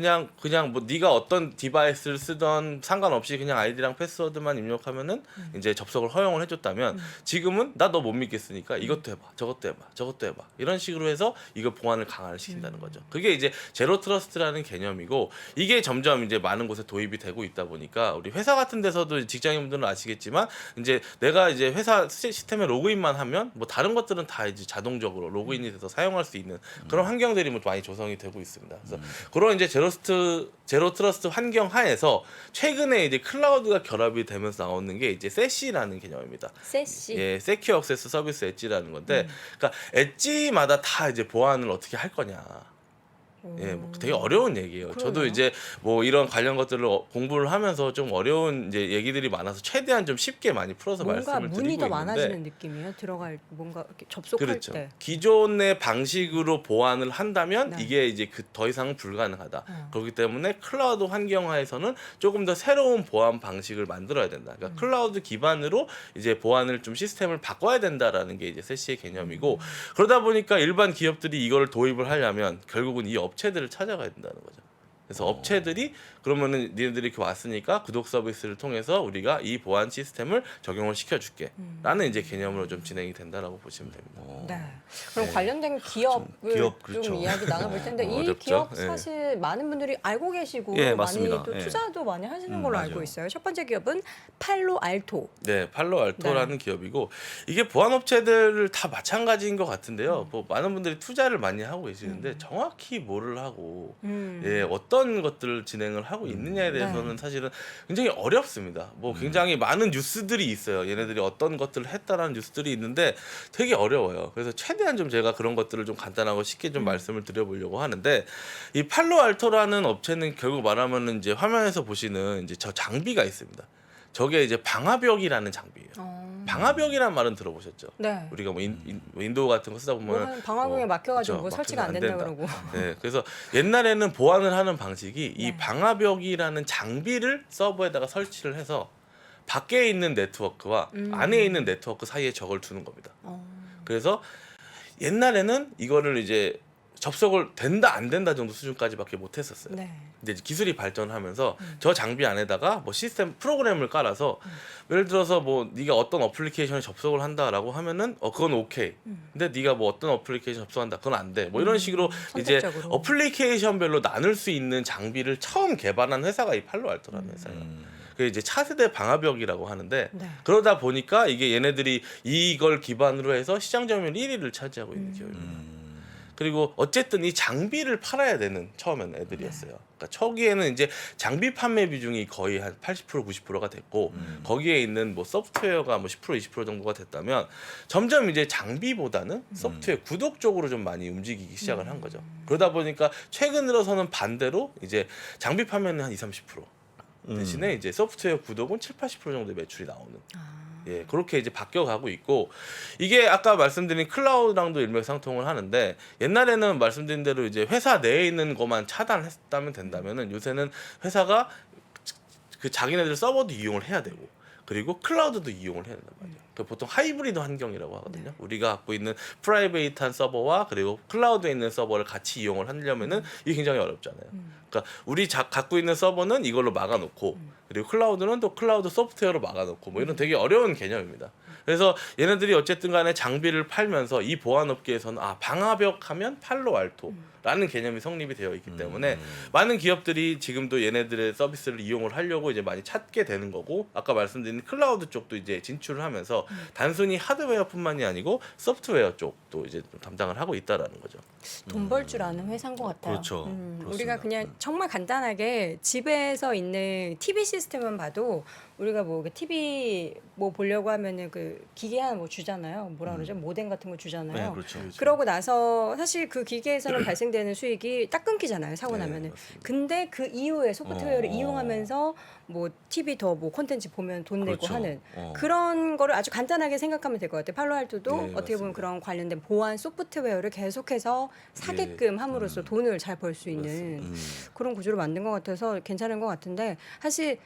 그냥 뭐 네가 어떤 디바이스를 쓰던 상관없이 그냥 아이디랑 패스워드만 입력하면은 이제 접속을 허용을 해줬다면 지금은 나 너 못 믿겠으니까 이것도 해봐, 저것도 해봐, 저것도 해봐 이런 식으로 해서 이거 보안을 강화를 시킨다는 거죠. 그게 이제 제로 트러스트라는 개념이고 이게 점점 이제 많은 곳에 도입이 되고 있다 보니까 우리 회사 같은 데서도 직장인분들은 아시겠지만 이제 내가 이제 회사 시스템에 로그인만 하면 뭐 다른 것들은 다 이제 자동적으로 로그인이 돼서 사용할 수 있는 그런 환경들이 뭐 많이 조성이 되고 있습니다. 그래서 그런 이제 제로 트러스트 환경 하에서 최근에 이제 클라우드가 결합이 되면서 나오는 게 이제 세시라는 개념입니다. 세시. 예, 세큐어 액세스 서비스 엣지라는 건데, 그러니까 엣지마다 다 이제 보안을 어떻게 할 거냐. 예, 뭐 되게 어려운 얘기예요. 저도 그러네요. 이제 뭐 이런 관련 것들을 공부를 하면서 좀 어려운 이제 얘기들이 많아서 최대한 좀 쉽게 많이 풀어서 뭔가 말씀을 문이 드리고 더 있는데, 많아지는 느낌이에요. 들어갈 뭔가 이렇게 접속할 그렇죠. 때. 기존의 방식으로 보안을 한다면 네. 이게 이제 더 이상 불가능하다. 그렇기 때문에 클라우드 환경화에서는 조금 더 새로운 보안 방식을 만들어야 된다. 그러니까 클라우드 기반으로 이제 보안을 좀 시스템을 바꿔야 된다라는 게 이제 세시의 개념이고 그러다 보니까 일반 기업들이 이걸 도입을 하려면 결국은 이 업체들을 찾아가야 된다는 거죠. 그래서 업체들이 그러면은 니네들이 이렇게 왔으니까 구독 서비스를 통해서 우리가 이 보안 시스템을 적용을 시켜줄게 라는 이제 개념으로 좀 진행이 된다라고 보시면 됩니다. 네. 그럼 관련된 기업을 기업, 좀 그렇죠. 이야기 나눠볼 텐데 이 어렵죠? 기업 예. 사실 많은 분들이 알고 계시고 예, 많이 맞습니다. 또 예. 투자도 많이 하시는 걸로 알고 맞아요. 있어요. 첫 번째 기업은 팔로알토. 네, 팔로알토라는 기업이고 이게 보안 업체들을 다 마찬가지인 것 같은데요. 뭐 많은 분들이 투자를 많이 하고 계시는데 정확히 뭐를 하고 예, 어떤 것들을 진행을 하고 있느냐에 대해서는 사실은 굉장히 어렵습니다. 뭐 굉장히 많은 뉴스들이 있어요. 얘네들이 어떤 것들을 했다라는 뉴스들이 있는데 되게 어려워요. 그래서 최대한 좀 제가 그런 것들을 좀 간단하고 쉽게 좀 말씀을 드려보려고 하는데 이 팔로알토라는 업체는 결국 말하면은 이제 화면에서 보시는 이제 저 장비가 있습니다. 저게 이제 방화벽이라는 장비예요. 방화벽이라는 말은 들어보셨죠? 네. 우리가 뭐 윈도우 같은 거 쓰다 보면 뭐 방화벽에 막혀가지고 그쵸, 뭐 설치가 안 막히면 된다 그러고. 네, 그래서 옛날에는 보안을 하는 방식이 이 방화벽이라는 장비를 서버에다가 설치를 해서 밖에 있는 네트워크와 안에 있는 네트워크 사이에 저걸 두는 겁니다. 그래서 옛날에는 이거를 이제 접속을 된다 안 된다 정도 수준까지밖에 못 했었어요. 네. 근데 이제 기술이 발전하면서 저 장비 안에다가 뭐 시스템 프로그램을 깔아서 예를 들어서 뭐 네가 어떤 어플리케이션에 접속을 한다라고 하면은 그건 오케이. 근데 네가 뭐 어떤 어플리케이션 접속한다 그건 안 돼. 뭐 이런 식으로 이제 선택적으로. 어플리케이션별로 나눌 수 있는 장비를 처음 개발한 회사가 이 팔로알토라는 회사예요. 그게 이제 차세대 방화벽이라고 하는데 네. 그러다 보니까 이게 얘네들이 이걸 기반으로 해서 시장 점유율 1위를 차지하고 있는 기업입니다. 그리고 어쨌든 이 장비를 팔아야 되는 처음에는 애들이었어요. 그러니까 초기에는 이제 장비 판매 비중이 거의 한 80% 90%가 됐고 거기에 있는 뭐 소프트웨어가 뭐 10% 20% 정도가 됐다면 점점 이제 장비보다는 소프트웨어 구독 쪽으로 좀 많이 움직이기 시작을 한 거죠. 그러다 보니까 최근 들어서는 반대로 이제 장비 판매는 한 20, 30% 대신에 이제 소프트웨어 구독은 7, 80% 정도의 매출이 나오는. 예, 그렇게 이제 바뀌어가고 있고 이게 아까 말씀드린 클라우드랑도 일맥상통을 하는데 옛날에는 말씀드린 대로 이제 회사 내에 있는 것만 차단했다면 된다면은 요새는 회사가 그 자기네들 서버도 이용을 해야 되고 그리고 클라우드도 이용을 해야 된단 말이에요. 그 보통 하이브리드 환경이라고 하거든요. 우리가 갖고 있는 프라이베이트한 서버와 그리고 클라우드에 있는 서버를 같이 이용을 하려면은 이게 굉장히 어렵잖아요. 그러니까 우리 갖고 있는 서버는 이걸로 막아놓고 그리고 클라우드는 또 클라우드 소프트웨어로 막아놓고 뭐 이런 되게 어려운 개념입니다. 그래서 얘네들이 어쨌든 간에 장비를 팔면서 이 보안업계에서는 방화벽 하면 팔로알토라는 개념이 성립이 되어 있기 때문에 많은 기업들이 지금도 얘네들의 서비스를 이용을 하려고 이제 많이 찾게 되는 거고 아까 말씀드린 클라우드 쪽도 이제 진출을 하면서 단순히 하드웨어뿐만이 아니고 소프트웨어 쪽도 이제 좀 담당을 하고 있다라는 거죠. 돈 벌 줄 아는 회사인 것 같아요. 그렇죠. 그렇습니다. 우리가 그냥 정말 간단하게 집에서 있는 TV 시스템만 봐도 우리가 뭐 TV 뭐 보려고 하면은 그 기계 하나 뭐 주잖아요. 뭐라 그러죠? 모뎀 같은 거 주잖아요. 네, 그렇죠. 그러고 나서 사실 그 기계에서는 발생되는 수익이 딱 끊기잖아요. 사고 네, 나면은. 맞습니다. 근데 그 이후에 소프트웨어를 어. 이용하면서 뭐 TV 더 뭐 콘텐츠 보면 돈 내고 그렇죠. 하는 어. 그런 거를 아주 간단하게 생각하면 될 것 같아요. 팔로알토도 네, 어떻게 보면 맞습니다. 그런 관련된 보안 소프트웨어를 계속해서 사게끔 함으로써 돈을 잘 벌 수 있는 그런 구조를 만든 것 같아서 괜찮은 것 같은데 사실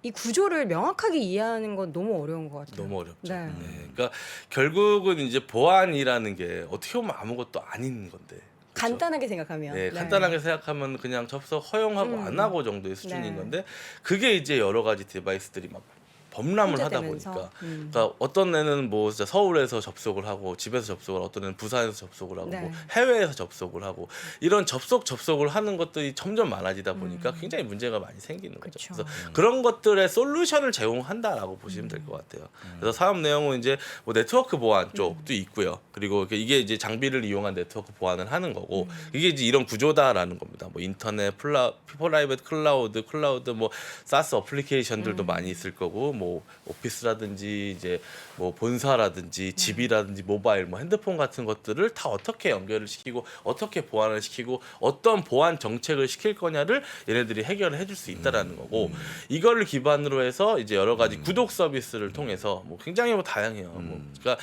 이 구조를 명확하게 이해하는 건 너무 어려운 것 같아요. 너무 어렵죠. 네. 그러니까 결국은 이제 보안이라는 게 어떻게 보면 아무것도 아닌 건데. 그렇죠? 간단하게 생각하면. 네, 간단하게 생각하면 그냥 접속 허용하고 안 하고 정도의 수준인 네. 건데 그게 이제 여러 가지 디바이스들이 막 범람을 하다 혼재되면서. 보니까 그러니까 어떤 애는 뭐 진짜 서울에서 접속을 하고 집에서 접속을 하고 어떤 애는 부산에서 접속을 하고 네. 뭐 해외에서 접속을 하고 이런 접속을 하는 것들이 점점 많아지다 보니까 굉장히 문제가 많이 생기는 거죠. 그쵸. 그래서 그런 것들의 솔루션을 제공한다라고 보시면 될 것 같아요. 그래서 사업 내용은 이제 뭐 네트워크 보안 쪽도 있고요. 그리고 이게 이제 장비를 이용한 네트워크 보안을 하는 거고 이게 이제 이런 구조다라는 겁니다. 뭐 인터넷, 프라이빗 클라우드 뭐 사스 어플리케이션들도 많이 있을 거고 뭐 오피스라든지 이제 뭐 본사라든지 집이라든지 모바일 뭐 핸드폰 같은 것들을 다 어떻게 연결을 시키고 어떻게 보안을 시키고 어떤 보안 정책을 시킬 거냐를 얘네들이 해결을 해줄 수 있다라는 거고 이거를 기반으로 해서 이제 여러 가지 구독 서비스를 통해서 뭐 굉장히 뭐 다양해요. 뭐 그러니까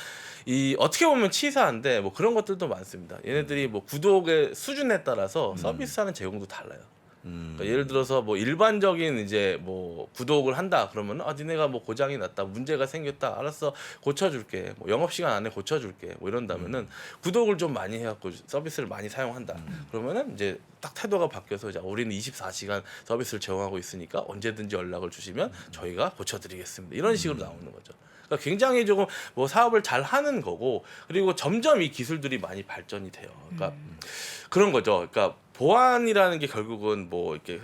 이 어떻게 보면 치사한데 뭐 그런 것들도 많습니다. 얘네들이 뭐 구독의 수준에 따라서 서비스하는 제공도 달라요. 그러니까 예를 들어서 뭐 일반적인 이제 뭐 구독을 한다 그러면 니네가 뭐 고장이 났다 문제가 생겼다 알았어 고쳐줄게 뭐 영업시간 안에 고쳐줄게 뭐 이런다면은 구독을 좀 많이 해갖고 서비스를 많이 사용한다 그러면은 이제 딱 태도가 바뀌어서 이제 우리는 24시간 서비스를 제공하고 있으니까 언제든지 연락을 주시면 저희가 고쳐드리겠습니다 이런 식으로 나오는 거죠. 그러니까 굉장히 조금 뭐 사업을 잘 하는 거고 그리고 점점 이 기술들이 많이 발전이 돼요. 그러니까 그런 거죠. 그러니까 보안이라는 게 결국은 뭐 이렇게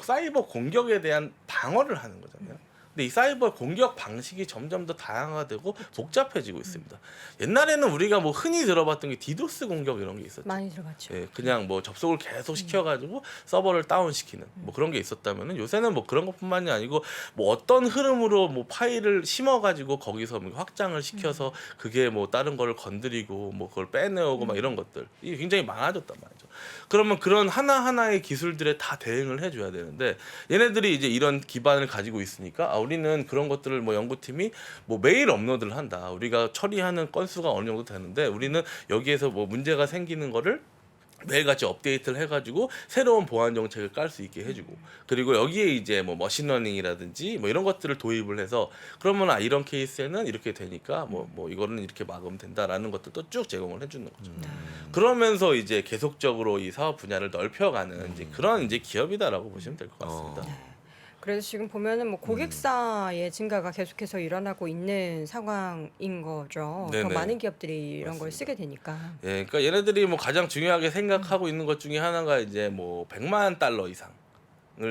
사이버 공격에 대한 방어를 하는 거잖아요. 근데 이 사이버 공격 방식이 점점 더 다양화되고 복잡해지고 있습니다. 옛날에는 우리가 뭐 흔히 들어봤던 게 디도스 공격 이런 게 있었죠. 많이 들어갔죠. 예, 그냥 뭐 접속을 계속 시켜가지고 서버를 다운시키는 뭐 그런 게 있었다면은 요새는 뭐 그런 것뿐만이 아니고 뭐 어떤 흐름으로 뭐 파일을 심어가지고 거기서 뭐 확장을 시켜서 그게 뭐 다른 거를 건드리고 뭐 그걸 빼내오고 막 이런 것들 이게 굉장히 많아졌단 말이죠. 그러면 그런 하나하나의 기술들에 다 대응을 해줘야 되는데 얘네들이 이제 이런 기반을 가지고 있으니까 우리는 그런 것들을 뭐 연구팀이 뭐 매일 업로드를 한다. 우리가 처리하는 건수가 어느 정도 되는데 우리는 여기에서 뭐 문제가 생기는 거를 매일같이 업데이트를 해가지고 새로운 보안 정책을 깔 수 있게 해주고 그리고 여기에 이제 뭐 머신러닝이라든지 뭐 이런 것들을 도입을 해서 그러면 이런 케이스에는 이렇게 되니까 뭐 이거는 이렇게 막으면 된다라는 것들도 쭉 제공을 해주는 거죠. 그러면서 이제 계속적으로 이 사업 분야를 넓혀가는 이제 그런 이제 기업이다라고 보시면 될 것 같습니다. 그래서 지금 보면은 뭐 고객사의 증가가 계속해서 일어나고 있는 상황인 거죠. 더 네네. 많은 기업들이 이런 걸 맞습니다. 쓰게 되니까. 예, 그러니까 얘네들이 뭐 가장 중요하게 생각하고 있는 것 중에 하나가 이제 뭐 100만 달러 이상을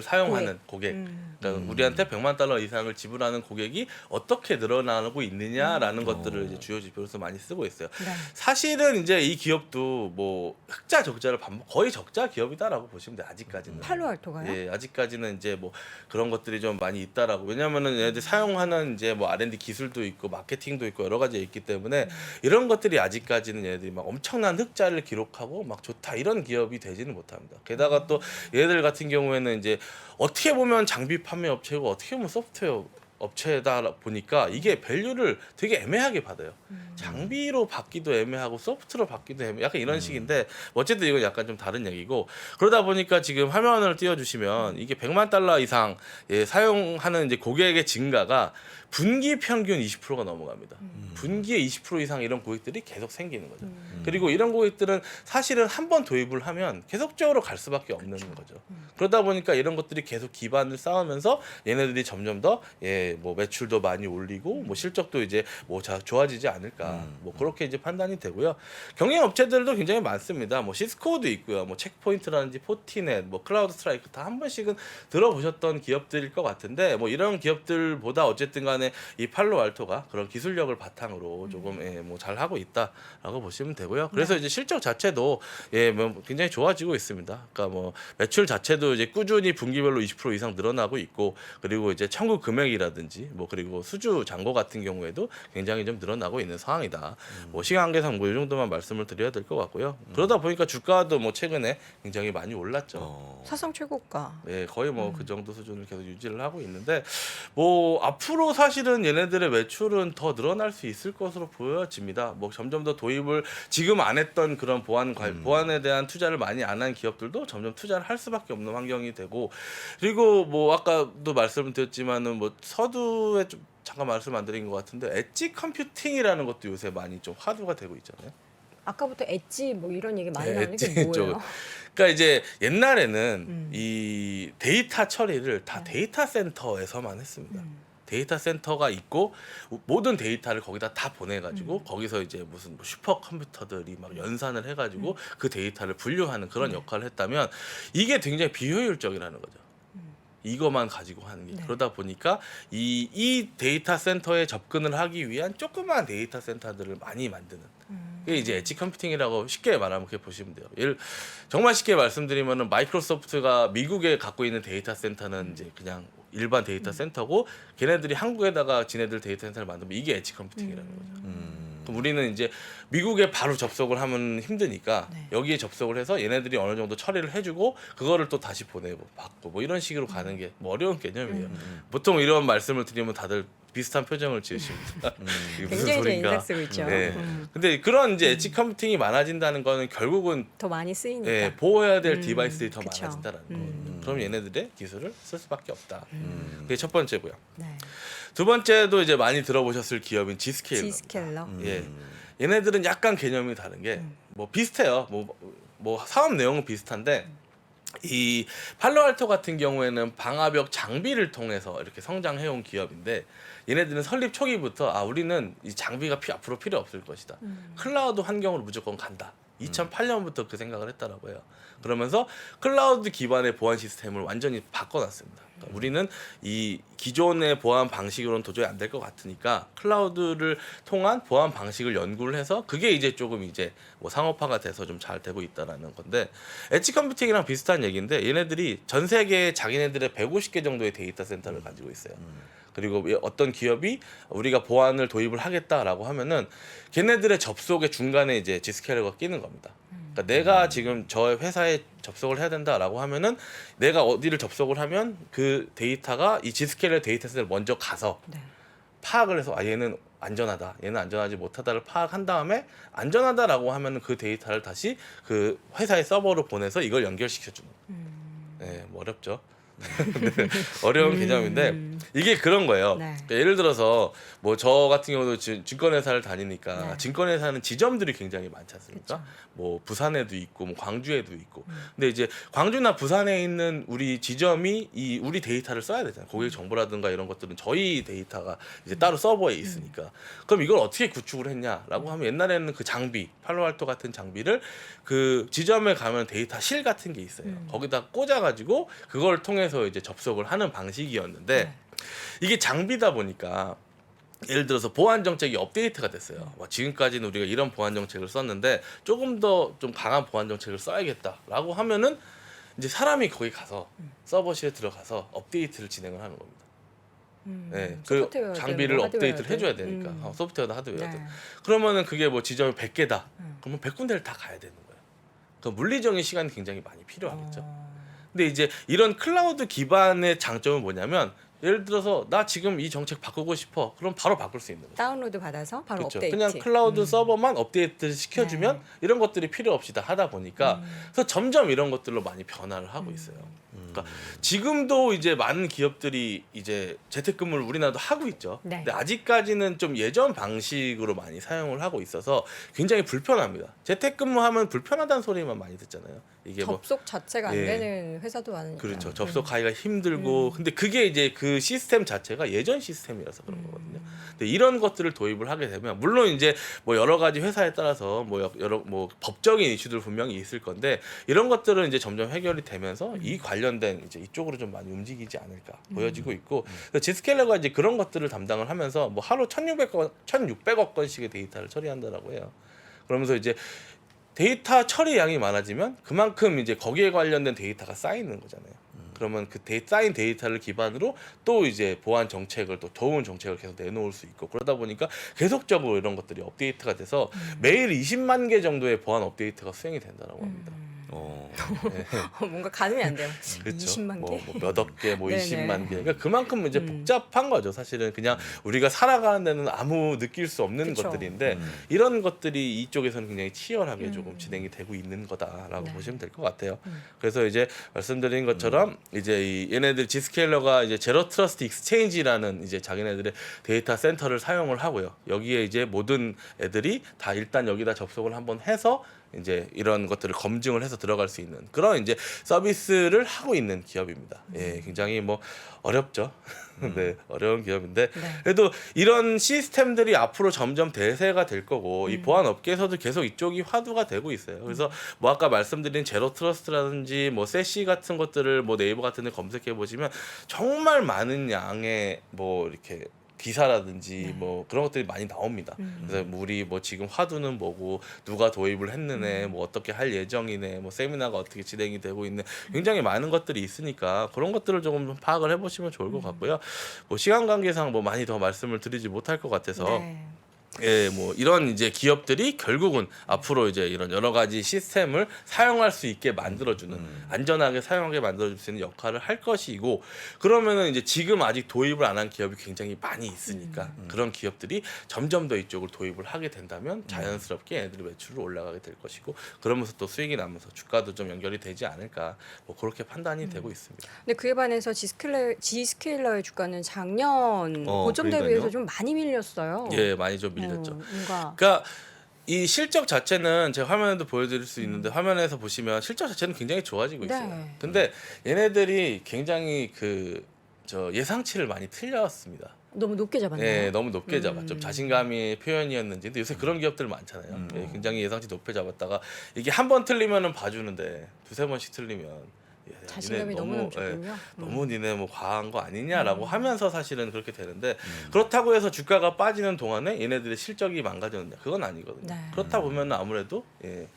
사용하는 고객. 그러니까 우리한테 100만 달러 이상을 지불하는 고객이 어떻게 늘어나고 있느냐라는 것들을 이제 주요 지표로서 많이 쓰고 있어요. 네. 사실은 이제 이 기업도 뭐 흑자 적자를 거의 적자 기업이다라고 보시면 돼요. 아직까지는. 팔로알토가요? 예, 아직까지는 이제 뭐 그런 것들이 좀 많이 있다라고. 왜냐면은 얘네들 사용하는 이제 뭐 R&D 기술도 있고 마케팅도 있고 여러 가지 있기 때문에 이런 것들이 아직까지는 얘네들이 막 엄청난 흑자를 기록하고 막 좋다 이런 기업이 되지는 못합니다. 게다가 또 얘네들 같은 경우에는 이제 어떻게 보면 장비 판매 업체고 어떻게 보면 소프트웨어 업체다 보니까 이게 밸류를 되게 애매하게 받아요. 장비로 받기도 애매하고 소프트로 받기도 애매. 약간 이런 식인데 어쨌든 이건 약간 좀 다른 얘기고 그러다 보니까 지금 화면을 띄워주시면 이게 100만 달러 이상 사용하는 이제 고객의 증가가 분기 평균 20%가 넘어갑니다. 분기에 20% 이상 이런 고객들이 계속 생기는 거죠. 그리고 이런 고객들은 사실은 한 번 도입을 하면 계속적으로 갈 수밖에 없는 거죠. 그러다 보니까 이런 것들이 계속 기반을 쌓으면서 얘네들이 점점 더 뭐 매출도 많이 올리고 뭐 실적도 이제 뭐 좋아지지 않을까 뭐 그렇게 이제 판단이 되고요. 경영 업체들도 굉장히 많습니다. 뭐 시스코도 있고요. 뭐 체크포인트라든지 포티넷, 뭐 클라우드 스트라이크 다 한 번씩은 들어보셨던 기업들일 것 같은데 뭐 이런 기업들보다 어쨌든간에 이 팔로알토가 그런 기술력을 바탕으로 조금 뭐 잘 하고 있다라고 보시면 되고요. 그래서 이제 실적 자체도 뭐 굉장히 좋아지고 있습니다. 그러니까 뭐 매출 자체도 이제 꾸준히 분기별로 20% 이상 늘어나고 있고 그리고 이제 청구 금액이라든지 뭐 그리고 수주 잔고 같은 경우에도 굉장히 좀 늘어나고 있는 상황이다. 뭐 시간 관계상 뭐 이 정도만 말씀을 드려야 될 것 같고요. 그러다 보니까 주가도 뭐 최근에 굉장히 많이 올랐죠. 사상 최고가. 네, 거의 뭐 그 정도 수준을 계속 유지를 하고 있는데 뭐 앞으로 사실은 얘네들의 매출은 더 늘어날 수 있을 것으로 보여집니다. 뭐 점점 더 도입을 지금 안 했던 그런 보안에 대한 투자를 많이 안 한 기업들도 점점 투자를 할 수밖에 없는 환경이 되고 그리고 뭐 아까도 말씀을 드렸지만은 뭐 서두에 좀 잠깐 말씀 안 드린 것 같은데 엣지 컴퓨팅이라는 것도 요새 많이 좀 화두가 되고 있잖아요. 아까부터 엣지 뭐 이런 얘기 많이 네, 나오는 게 엣지 뭐예요? 쪽. 그러니까 이제 옛날에는 이 데이터 처리를 다 데이터 센터에서만 했습니다. 데이터 센터가 있고 모든 데이터를 거기다 다 보내가지고 거기서 이제 무슨 뭐 슈퍼 컴퓨터들이 막 연산을 해가지고 그 데이터를 분류하는 그런 역할을 했다면 이게 굉장히 비효율적이라는 거죠. 이것만 가지고 하는 게 그러다 보니까 이 데이터 센터에 접근을 하기 위한 조그마한 데이터 센터들을 많이 만드는 그게 이제 엣지 컴퓨팅이라고 쉽게 말하면 그렇게 보시면 돼요. 정말 쉽게 말씀드리면은 마이크로소프트가 미국에 갖고 있는 데이터 센터는 이제 그냥 일반 데이터 센터고 걔네들이 한국에다가 지네들 데이터 센터를 만들면 이게 엣지 컴퓨팅이라는 거죠. 그럼 우리는 이제 미국에 바로 접속을 하면 힘드니까 여기에 접속을 해서 얘네들이 어느 정도 처리를 해주고 그거를 또 다시 보내고 받고 뭐 이런 식으로 가는 게 뭐 어려운 개념이에요. 보통 이런 말씀을 드리면 다들 비슷한 표정을 지으십니다. 이게 무슨 굉장히 소린가? 인상 쓰고 있죠. 네. 근데 그런 이제 엣지 컴퓨팅이 많아진다는 거는 결국은 더 많이 쓰이니까. 보호해야 될 디바이스들이 더 그쵸. 많아진다는 거예요. 그럼 얘네들의 기술을 쓸 수밖에 없다. 그게 첫 번째고요. 네. 두 번째도 이제 많이 들어보셨을 기업인 G스케일러. G스케일러. 예. 얘네들은 약간 개념이 다른 게 뭐 비슷해요. 뭐 사업 내용은 비슷한데 이 팔로알토 같은 경우에는 방화벽 장비를 통해서 이렇게 성장해온 기업인데 얘네들은 설립 초기부터 우리는 이 장비가 앞으로 필요 없을 것이다. 클라우드 환경으로 무조건 간다. 2008년부터 그 생각을 했다라고 해요. 그러면서 클라우드 기반의 보안 시스템을 완전히 바꿔놨습니다. 그러니까 우리는 이 기존의 보안 방식으로는 도저히 안 될 것 같으니까 클라우드를 통한 보안 방식을 연구를 해서 그게 이제 조금 이제 뭐 상업화가 돼서 좀 잘 되고 있다라는 건데 엣지 컴퓨팅이랑 비슷한 얘기인데 얘네들이 전 세계에 자기네들의 150개 정도의 데이터 센터를 가지고 있어요. 그리고 어떤 기업이 우리가 보안을 도입을 하겠다라고 하면은 걔네들의 접속의 중간에 이제 G스케일러가 끼는 겁니다. 그러니까 내가 지금 저 회사에 접속을 해야 된다라고 하면은 내가 어디를 접속을 하면 그 데이터가 이 G스케일러 데이터 센터를 먼저 가서 파악을 해서 얘는 안전하다, 얘는 안전하지 못하다를 파악한 다음에 안전하다라고 하면은 그 데이터를 다시 그 회사의 서버로 보내서 이걸 연결시켜주는. 네, 뭐 어렵죠. 네, 어려운 개념인데 이게 그런 거예요. 네. 그러니까 예를 들어서 뭐 저 같은 경우도 증권회사를 다니니까 네. 증권회사는 지점들이 굉장히 많지 않습니까? 그쵸. 뭐 부산에도 있고 뭐 광주에도 있고. 근데 이제 광주나 부산에 있는 우리 지점이 이 우리 데이터를 써야 되잖아요. 고객 정보라든가 이런 것들은 저희 데이터가 이제 따로 서버에 있으니까. 그럼 이걸 어떻게 구축을 했냐라고 하면 옛날에는 그 장비, 팔로알토 같은 장비를 그 지점에 가면 데이터실 같은 게 있어요. 거기다 꽂아가지고 그걸 통해서 이제 접속을 하는 방식이었는데 네. 이게 장비다 보니까 예를 들어서 보안 정책이 업데이트가 됐어요. 지금까지는 우리가 이런 보안 정책을 썼는데 조금 더 좀 강한 보안 정책을 써야겠다라고 하면은 이제 사람이 거기 가서 서버실에 들어가서 업데이트를 진행을 하는 겁니다. 네, 그 소프트웨어든 장비를 뭐 업데이트를 하드웨어든. 해줘야 되니까 소프트웨어든 하드웨어든. 네. 그러면은 그게 뭐 지점이 100개다. 그러면 100군데를 다 가야 되는 거예요. 그 물리적인 시간이 굉장히 많이 필요하겠죠. 근데 이제 이런 클라우드 기반의 장점은 뭐냐면 예를 들어서 나 지금 이 정책 바꾸고 싶어. 그럼 바로 바꿀 수 있는 거죠. 다운로드 받아서 바로 그렇죠. 업데이트. 그냥 클라우드 서버만 업데이트를 시켜주면 네. 이런 것들이 필요 없이 다 하다 보니까 그래서 점점 이런 것들로 많이 변화를 하고 있어요. 그러니까 지금도 이제 많은 기업들이 이제 재택근무를 우리나라도 하고 있죠. 네. 근데 아직까지는 좀 예전 방식으로 많이 사용을 하고 있어서 굉장히 불편합니다. 재택근무하면 불편하다는 소리만 많이 듣잖아요. 이게 뭐 접속 자체가 안 예. 되는 회사도 많으니까. 그렇죠. 접속하기가 힘들고 근데 그게 이제 그 시스템 자체가 예전 시스템이라서 그런 거거든요. 근데 이런 것들을 도입을 하게 되면 물론 이제 뭐 여러 가지 회사에 따라서 뭐 여러 뭐 법적인 이슈들 분명히 있을 건데 이런 것들은 이제 점점 해결이 되면서 이 관련된 이제 이쪽으로 좀 많이 움직이지 않을까 보여지고 있고 그래서 지스켈러가 이제 그런 것들을 담당을 하면서 뭐 하루 1,600억 건씩의 데이터를 처리한다라고 해요. 그러면서 이제 데이터 처리 양이 많아지면 그만큼 이제 거기에 관련된 데이터가 쌓이는 거잖아요. 그러면 그 쌓인 데이터를 기반으로 또 이제 보안 정책을 또 좋은 정책을 계속 내놓을 수 있고 그러다 보니까 계속적으로 이런 것들이 업데이트가 돼서 매일 20만 개 정도의 보안 업데이트가 수행이 된다라고 합니다. 뭔가 가늠이 안 돼요. 그렇죠. 20만 개. 뭐 몇억 개, 뭐 네네. 20만 개. 그러니까 그만큼 이제 복잡한 거죠. 사실은 그냥 우리가 살아가는 데는 아무 느낄 수 없는 그쵸. 것들인데 이런 것들이 이쪽에서는 굉장히 치열하게 조금 진행이 되고 있는 거다라고 네. 보시면 될 것 같아요. 그래서 이제 말씀드린 것처럼 이제 이 얘네들 지스케일러가 이제 제로 트러스트 익스체인지라는 이제 자기네들의 데이터 센터를 사용을 하고요. 여기에 이제 모든 애들이 다 일단 여기다 접속을 한번 해서 이제 이런 것들을 검증을 해서 들어갈 수 있는 그런 이제 서비스를 하고 있는 기업입니다. 예, 굉장히 뭐 어렵죠. 네, 어려운 기업인데 네. 그래도 이런 시스템들이 앞으로 점점 대세가 될 거고 이 보안 업계에서도 계속 이쪽이 화두가 되고 있어요. 그래서 뭐 아까 말씀드린 제로 트러스트라든지 뭐 세시 같은 것들을 뭐 네이버 같은 데 검색해 보시면 정말 많은 양의 뭐 이렇게 기사라든지 뭐 그런 것들이 많이 나옵니다. 그래서 우리 뭐 지금 화두는 뭐고 누가 도입을 했느네 뭐 어떻게 할 예정이네 뭐 세미나가 어떻게 진행이 되고 있네 굉장히 많은 것들이 있으니까 그런 것들을 조금 파악을 해보시면 좋을 것 같고요. 뭐 시간 관계상 뭐 많이 더 말씀을 드리지 못할 것 같아서 네. 예, 뭐 이런 이제 기업들이 결국은 앞으로 이제 이런 여러 가지 시스템을 사용할 수 있게 만들어주는 안전하게 사용하게 만들어줄 수 있는 역할을 할 것이고 그러면은 이제 지금 아직 도입을 안 한 기업이 굉장히 많이 있으니까 그런 기업들이 점점 더 이쪽을 도입을 하게 된다면 자연스럽게 얘네들의 매출이 올라가게 될 것이고 그러면서 또 수익이 나면서 주가도 좀 연결이 되지 않을까 뭐 그렇게 판단이 되고 있습니다. 근데 그에 반해서 지스케일러의 주가는 작년 고점 그러니까요. 대비해서 좀 많이 밀렸어요. 예, 많이 좀 밀렸죠. 뭔가 그러니까 이 실적 자체는 제가 화면에도 보여드릴 수 있는데 화면에서 보시면 실적 자체는 굉장히 좋아지고 있어요. 네. 근데 얘네들이 굉장히 저 예상치를 많이 틀렸습니다. 너무 높게 잡았나요? 예, 너무 높게 잡았죠. 자신감의 표현이었는지. 근데 요새 그런 기업들 많잖아요. 예, 굉장히 예상치 높게 잡았다가 이게 한 번 틀리면은 봐주는데 두세 번씩 틀리면 야, 자신감이 니네 너무 넘쳤군요. 너무 니네 뭐 과한 거 아니냐라고 하면서 사실은 그렇게 되는데 그렇다고 해서 주가가 빠지는 동안에 얘네들의 실적이 망가졌느냐 그건 아니거든요. 네. 그렇다 보면 아무래도 예,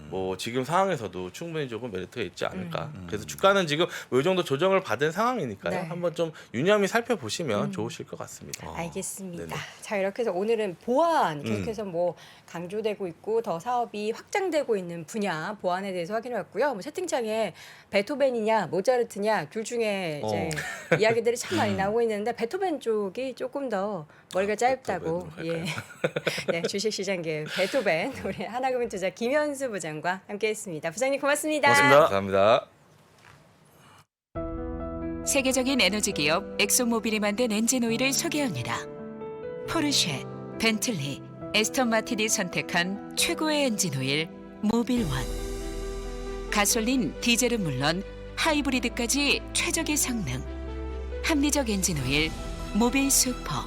뭐 지금 상황에서도 충분히 조금 메리트가 있지 않을까. 그래서 주가는 지금 이 정도 조정을 받은 상황이니까요. 네. 한번 좀 유념히 살펴보시면 좋으실 것 같습니다. 알겠습니다. 네네. 자, 이렇게 해서 오늘은 보안 계속해서 뭐 강조되고 있고 더 사업이 확장되고 있는 분야 보안에 대해서 확인해봤고요. 뭐 채팅창에 베토벤이냐 모차르트냐 둘 중에 이제 이야기들이 참 많이 나오고 있는데 베토벤 쪽이 조금 더 머리가 짧다고. 베토벤으로 예. 네, 주식시장계 베토벤 우리 하나금융투자 김현수 부장과 함께했습니다. 부장님 고맙습니다. 감사합니다. 세계적인 에너지 기업 엑소모빌이 만든 엔진 오일을 소개합니다. 포르쉐, 벤틀리, 에스턴 마틴이 선택한 최고의 엔진 오일 모빌1. 가솔린, 디젤은 물론 하이브리드까지 최적의 성능. 합리적 엔진 오일 모빌 슈퍼.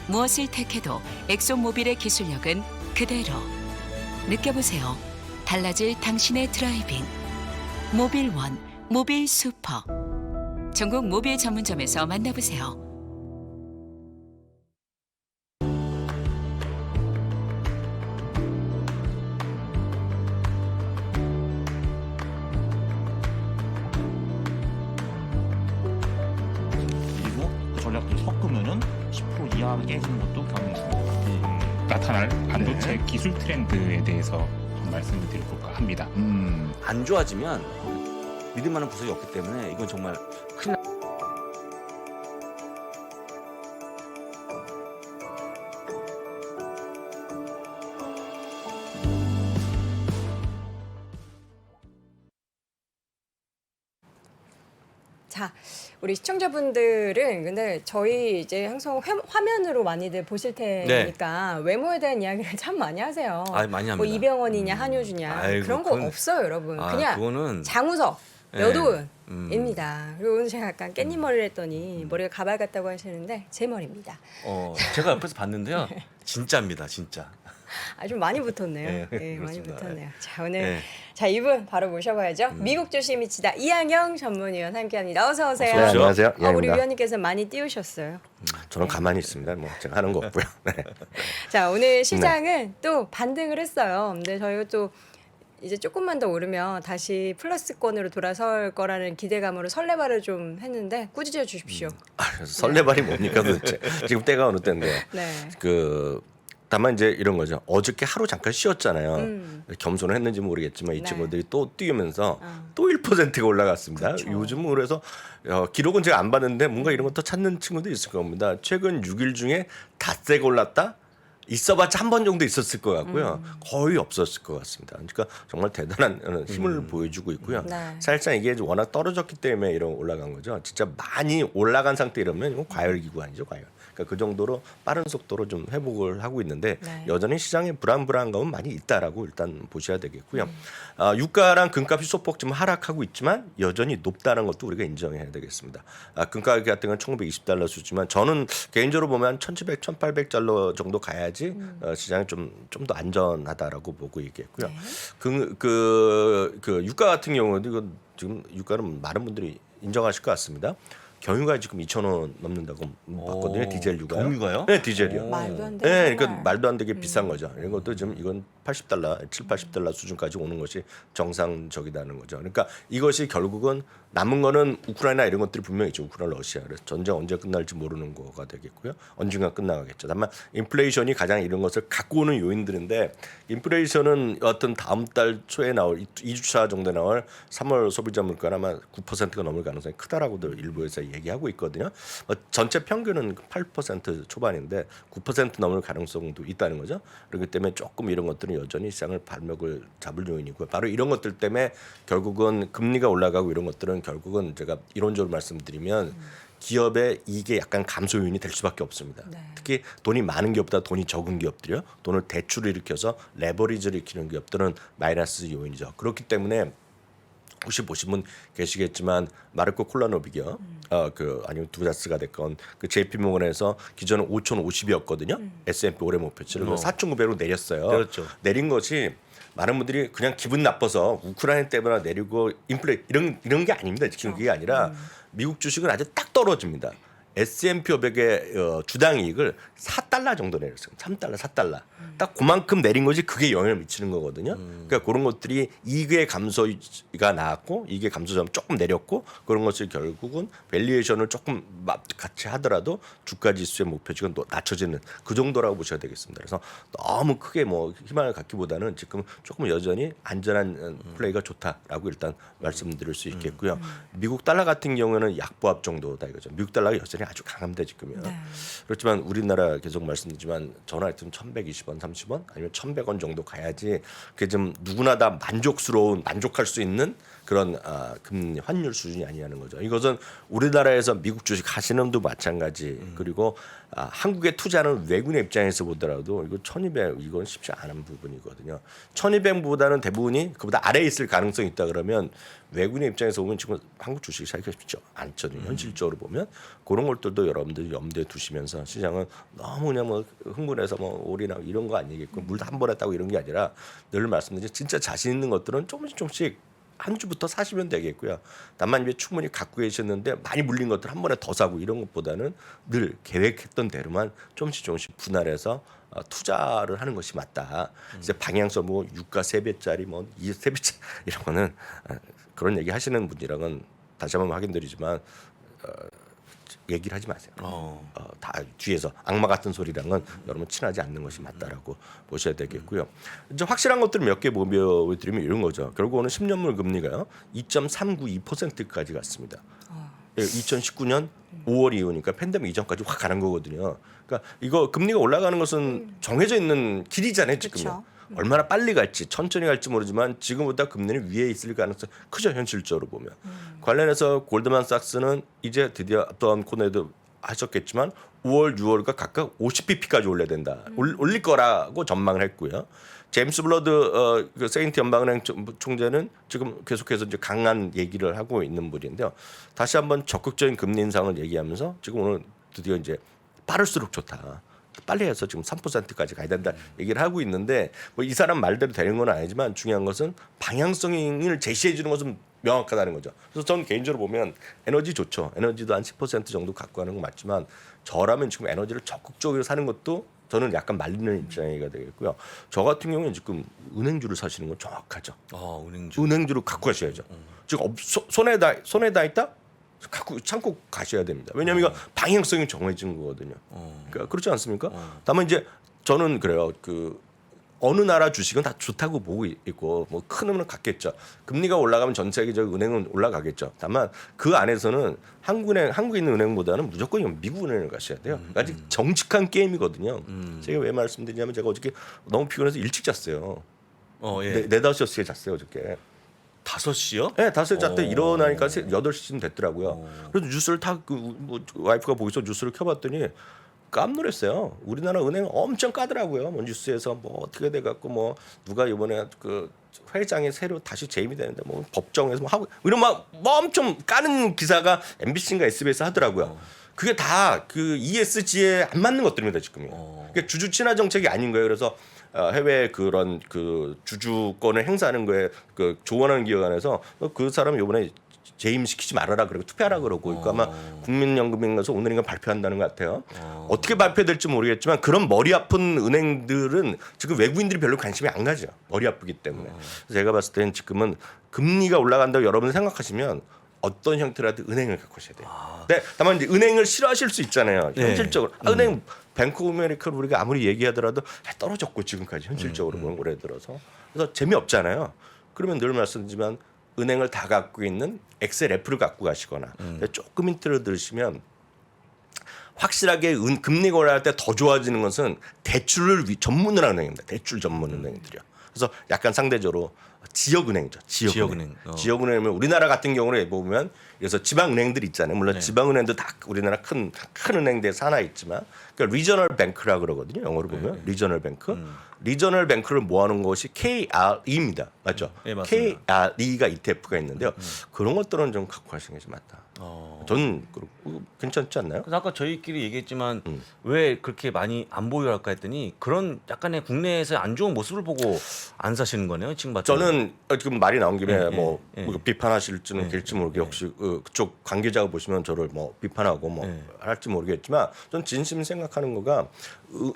무엇을 택해도 엑소모빌의 기술력은 그대로. 느껴보세요. 달라질 당신의 드라이빙. 모빌1, 모빌 슈퍼. 전국 모빌 전문점에서 만나보세요. 그리고 그 전략들 섞으면은 10% 이하 깨지는 것도 경험했습니다. 나타날 반도체 기술 트렌드에 대해서 좀 말씀을 드려볼까 합니다. 안 좋아지면 믿을 만한 구석이 없기 때문에 이건 정말 큰일 나. 자, 우리 시청자분들은 근데 저희 이제 항상 화면으로 많이들 보실 테니까 외모에 대한 이야기를 참 많이 하세요. 아, 많이 합니다. 뭐 이병헌이냐 한효주냐 아이고, 그런 거 그건- 없어요, 여러분. 아, 그냥 그거는 장우석, 네. 여도은입니다. 그리고 오늘 제가 약간 깻잎 머리를 했더니 머리가 가발 같다고 하시는데 제 머리입니다. 제가 옆에서 봤는데요. 진짜입니다, 진짜. 아, 좀 많이 붙었네요. 네, 네, 많이 그렇습니다. 붙었네요. 자, 오늘 네. 자 이분 바로 모셔봐야죠. 미국 주식 미치다 이항영 전문위원 함께합니다. 어서 오세요. 네, 안녕하세요. 우리 이항입니다. 위원님께서 많이 띄우셨어요. 저는 가만히 있습니다. 뭐 제가 하는 거 없고요. 네. 자, 오늘 시장은 또 반등을 했어요. 근데 저희가 또 이제 조금만 더 오르면 다시 플러스권으로 돌아설 거라는 기대감으로 설레발을 좀 했는데 꾸짖어 주십시오. 설레발이 뭡니까 도대체? 지금 때가 어느 때인데요. 네. 다만 이제 이런 거죠. 어저께 하루 잠깐 쉬었잖아요. 겸손을 했는지 모르겠지만 이 네. 친구들이 또 뛰면서 또 1%가 올라갔습니다. 그쵸. 요즘은 그래서 기록은 제가 안 봤는데 뭔가 이런 것도 찾는 친구도 있을 겁니다. 최근 6일 중에 닷새가 올랐다? 있어봤자 한 번 정도 있었을 것 같고요. 거의 없었을 것 같습니다. 그러니까 정말 대단한 힘을 보여주고 있고요. 네. 사실상 이게 워낙 떨어졌기 때문에 이런 올라간 거죠. 진짜 많이 올라간 상태 이러면 이건 과열기구 아니죠, 과열. 그러니까 그 정도로 빠른 속도로 좀 회복을 하고 있는데 네. 여전히 시장에 불안감은 많이 있다라고 일단 보셔야 되겠고요. 유가랑 금값이 소폭 좀 하락하고 있지만 여전히 높다는 것도 우리가 인정해야 되겠습니다. 금가 같은 건 $1,920 수지만 저는 개인적으로 보면 1,700, 1,800달러 정도 가야지 시장이 좀 더 안전하다라고 보고 있겠고요. 네. 그 유가 같은 경우도 이거 지금 유가는 많은 분들이 인정하실 것 같습니다. 경유가 지금 2,000원 넘는다고 봤거든요. 디젤 유가요. 경유가요? 네, 디젤이요. 말도 안 돼. 네, 그러니까 말도 안 되게 비싼 거죠. 이런 것도 지금 이건 $80, $70-80 수준까지 오는 것이 정상적이다는 거죠. 그러니까 이것이 결국은 남은 거는 우크라이나 이런 것들이 분명히 있죠. 우크라이나, 러시아. 그래서 전쟁 언제 끝날지 모르는 거가 되겠고요. 언젠가 끝나가겠죠. 다만 인플레이션이 가장 이런 것을 갖고 오는 요인들인데 인플레이션은 어떤 다음 달 초에 나올 2주차 정도에 나올 3월 소비자 물가는 아마 9%가 넘을 가능성이 크다라고도 일부에서 얘기하고 있거든요. 전체 평균은 8% 초반인데 9% 넘을 가능성도 있다는 거죠. 그렇기 때문에 조금 이런 것들은 여전히 시장을 발목을 잡을 요인이고요. 바로 이런 것들 때문에 결국은 금리가 올라가고 이런 것들은 결국은 제가 이론적으로 말씀드리면 기업의 이익에 약간 감소 요인이 될 수밖에 없습니다. 네. 특히 돈이 많은 기업보다 돈이 적은 기업들이요. 돈을 대출을 일으켜서 레버리지를 일으키는 기업들은 마이너스 요인이죠. 그렇기 때문에 혹시 보신 분 계시겠지만 마르코 콜라노빅이요. 아니면 두자스가 됐건 그 JP 모건에서 기존은 5,050이었거든요. S&P 올해 목표치를 4,900으로 내렸어요. 그렇죠. 내린 것이 많은 분들이 그냥 기분 나빠서 우크라이나 때문에 내리고 인플레 이런 게 아닙니다. 지금 그게 아니라 미국 주식은 아주 딱 떨어집니다. S&P 500의 주당 이익을 4달러 정도 내렸어요. 3달러, 4달러. 딱 그만큼 내린 거지 그게 영향을 미치는 거거든요. 그러니까 그런 것들이 이익의 감소가 나왔고 이익의 감소점 조금 내렸고 그런 것을 결국은 밸류에이션을 조금 같이 하더라도 주가 지수의 목표치가 낮춰지는 그 정도라고 보셔야 되겠습니다. 그래서 너무 크게 뭐 희망을 갖기보다는 지금 조금 여전히 안전한 플레이가 좋다라고 일단 말씀드릴 수 있겠고요. 미국 달러 같은 경우는 약보합 정도다 이거죠. 미국 달러가 여전히 아주 강합니다 지금요. 네. 그렇지만 우리나라 계속 말씀드리지만 전화했으면 1,120원, 30원 아니면 1,100원 정도 가야지 그게 좀 누구나 다 만족할 수 있는 그런 금리 환율 수준이 아니라는 거죠. 이것은 우리나라에서 미국 주식 하시는 분도 마찬가지 그리고 한국에 투자하는 외국인의 입장에서 보더라도 이거 1,200 이건 쉽지 않은 부분이거든요. 1,200보다는 대부분이 그보다 아래에 있을 가능성이 있다 그러면 외국인의 입장에서 보면 지금 한국 주식이 사기가 쉽지 않거든요. 현실적으로 보면 그런 것들도 여러분들이 염두에 두시면서 시장은 너무 그냥 뭐 흥분해서 뭐 올이나 이런 거 아니겠고 물도 한 번 했다고 이런 게 아니라 늘 말씀드린 진짜 자신 있는 것들은 조금씩 한 주부터 사시면 되겠고요. 다만 이제 충분히 갖고 계셨는데 많이 물린 것들 한 번에 더 사고 이런 것보다는 늘 계획했던 대로만 조금씩 분할해서 투자를 하는 것이 맞다. 이제 방향성 뭐 유가 3배짜리 뭐 3배짜리 이런 거는 그런 얘기 하시는 분이랑은 다시 한번 확인드리지만 얘기를 하지 마세요. 다 뒤에서 악마 같은 소리랑은 여러분 친하지 않는 것이 맞다라고 보셔야 되겠고요. 이제 확실한 것들을 몇 개 보여드리면 이런 거죠. 결국은 10년물 금리가요 2.392%까지 갔습니다. 2019년 5월 이후니까 팬데믹 이전까지 확 가는 거거든요. 그러니까 이거 금리가 올라가는 것은 정해져 있는 길이잖아요. 지금요. 얼마나 빨리 갈지 천천히 갈지 모르지만 지금보다 금리는 위에 있을 가능성이 크죠. 현실적으로 보면. 관련해서 골드만삭스는 이제 드디어 앞선 코너에도 하셨겠지만 5월 6월과 각각 50bp까지 올려야 된다. 올릴 거라고 전망을 했고요. 제임스 블러드 그 세인트 연방은행 총재는 지금 계속해서 이제 강한 얘기를 하고 있는 분인데요. 다시 한번 적극적인 금리 인상을 얘기하면서 지금 오늘 드디어 이제 빠를수록 좋다. 빨리 해서 지금 3%까지 가야 된다 얘기를 하고 있는데 뭐 이 사람 말대로 되는 건 아니지만 중요한 것은 방향성을 제시해 주는 것은 명확하다는 거죠. 그래서 저는 개인적으로 보면 에너지 좋죠. 에너지도 한 10% 정도 갖고 가는 건 맞지만 저라면 지금 에너지를 적극적으로 사는 것도 저는 약간 말리는 입장이가 되겠고요. 저 같은 경우는 지금 은행주를 사시는 건 정확하죠. 은행주를 갖고 가셔야죠. 지금 손에 다 있다? 갖고 참고 가셔야 됩니다. 왜냐하면 이거 방향성이 정해진 거거든요. 그러니까 그렇지 않습니까? 다만 이제 저는 그래요. 그 어느 나라 주식은 다 좋다고 보고 있고 뭐 큰 흐름은 같겠죠. 금리가 올라가면 전 세계적 은행은 올라가겠죠. 다만 그 안에서는 한국에 있는 은행보다는 무조건 미국 은행을 가셔야 돼요. 아직 정직한 게임이거든요. 제가 왜 말씀드리냐면 제가 어저께 너무 피곤해서 일찍 잤어요. 네, 4-5시에 잤어요 어저께. 5시요? 네, 5시에 잤더니 일어나니까 8시쯤 됐더라고요. 그래서 뉴스를 뭐 와이프가 보고서 뉴스를 켜봤더니 깜놀했어요. 우리나라 은행 엄청 까더라고요. 뭐 뉴스에서 뭐 어떻게 돼갖고 뭐 누가 이번에 그 회장이 새로 다시 재임이 되는데 뭐 법정에서 뭐 하고 이런 막 뭐 엄청 까는 기사가 MBC인가 SBS 하더라고요. 그게 다 그 ESG에 안 맞는 것들입니다 지금요. 그러니까 주주 친화 정책이 아닌 거예요. 그래서 해외 그런 그 주주권을 행사하는 거에 그 조언하는 기관 안에서 그 사람 이번에 재임시키지 말아라 그러고 투표하라 그러고 그러니까 아마 국민연금인가서 오늘인가 발표한다는 것 같아요. 어떻게 발표될지 모르겠지만 그런 머리 아픈 은행들은 지금 외국인들이 별로 관심이 안 가죠. 머리 아프기 때문에. 그래서 제가 봤을 때는 지금은 금리가 올라간다고 여러분 생각하시면 어떤 형태라도 은행을 갖고 오셔야 돼요. 네, 다만 이제 은행을 싫어하실 수 있잖아요. 현실적으로 은행 뱅크 오브 아메리카를 우리가 아무리 얘기하더라도 떨어졌고 지금까지 현실적으로 보면 올해 들어서 그래서 재미없잖아요. 그러면 늘 말씀드리지만 은행을 다 갖고 있는 XLF를 갖고 가시거나 조금 힌트를 들으시면 확실하게 금리가 올라갈 때 더 좋아지는 것은 대출을 전문을 하는 은행입니다. 대출 전문 은행들이요. 그래서 약간 상대적으로 지역은행이죠. 지역은행. 지역은행이면 우리나라 같은 경우는 보면 그래서 지방은행들 있잖아요. 물론 지방은행도 다 우리나라 큰 은행대에서 하나 있지만 그러니까 리저널 뱅크라 그러거든요. 영어로 보면 리저널 뱅크. 리저널 뱅크를 모아놓은 것이 KRE입니다. 맞죠? 네, 맞습니다. KRE가 ETF가 있는데요. 그런 것들은 좀 갖고 가시는 게 좀 맞다. 저는 괜찮지 않나요? 그래서 아까 저희끼리 얘기했지만 왜 그렇게 많이 안 보유할까 했더니 그런 약간의 국내에서 안 좋은 모습을 보고 안 사시는 거네요. 지금 봤더니. 저는 지금 말이 나온 김에 예, 뭐 예. 비판하실지는 될지 모르게 혹시 그쪽 관계자가 보시면 저를 뭐 비판하고 뭐 예. 할지 모르겠지만 전 진심 생각하는 거가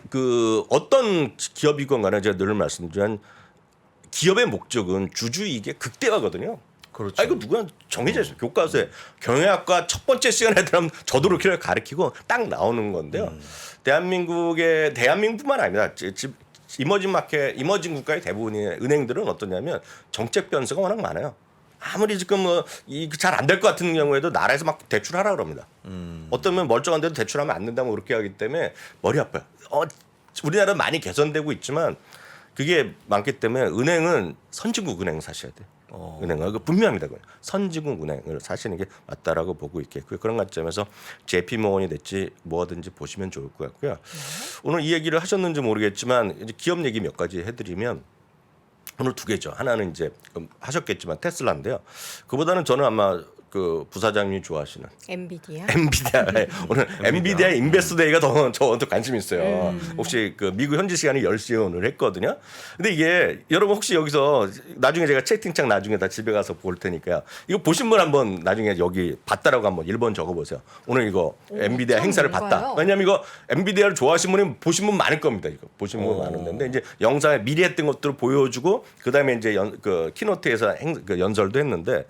그 어떤 기업이건 간에 제가 늘 말씀드린 기업의 목적은 주주이익의 극대화거든요. 그렇죠. 아 이거 누가 정해져 있어요. 교과서에 경영학과 첫 번째 시간에 들어가면 저도 그렇게 가르치고 딱 나오는 건데요. 대한민국뿐만 아닙니다. 이머징 마켓, 이머징 국가의 대부분의 은행들은 어떠냐면 정책 변수가 워낙 많아요. 아무리 지금 잘 안 될 것 같은 경우에도 나라에서 막 대출하라 그럽니다. 어쩌면 멀쩡한데도 대출하면 안 된다고 그렇게 하기 때문에 머리 아파요. 우리나라는 많이 개선되고 있지만 그게 많기 때문에 은행은 선진국 은행 사셔야 돼요. 은행은 그 분명합니다. 선진국 은행을 사시는 게 맞다라고 보고 있겠고요. 그런 관점에서 JP모건이 됐지 뭐든지 보시면 좋을 것 같고요. 오늘 이 얘기를 하셨는지 모르겠지만 이제 기업 얘기 몇 가지 해드리면 오늘 두 개죠. 하나는 이제 하셨겠지만 테슬라인데요. 그보다는 저는 아마 그 부사장님이 좋아하시는 엔비디아. 오늘 엔비디아 인베스트데이가 저한테 관심이 있어요. 혹시 그 미국 현지 시간이 10시에 오늘 했거든요. 근데 이게 여러분 혹시 여기서 나중에 제가 채팅창 나중에 다 집에 가서 볼 테니까요. 이거 보신 분 한번 나중에 여기 봤다라고 한번 1번 적어 보세요. 오늘 이거 엔비디아 행사를 봤다. 뭔가요? 왜냐면 이거 엔비디아를 좋아하시는 분이 보신 분 많을 겁니다. 이거 보신 분 많은데 근데 이제 영상에 미리 했던 것들을 보여주고 그다음에 이제 그 키노트에서 그 연설도 했는데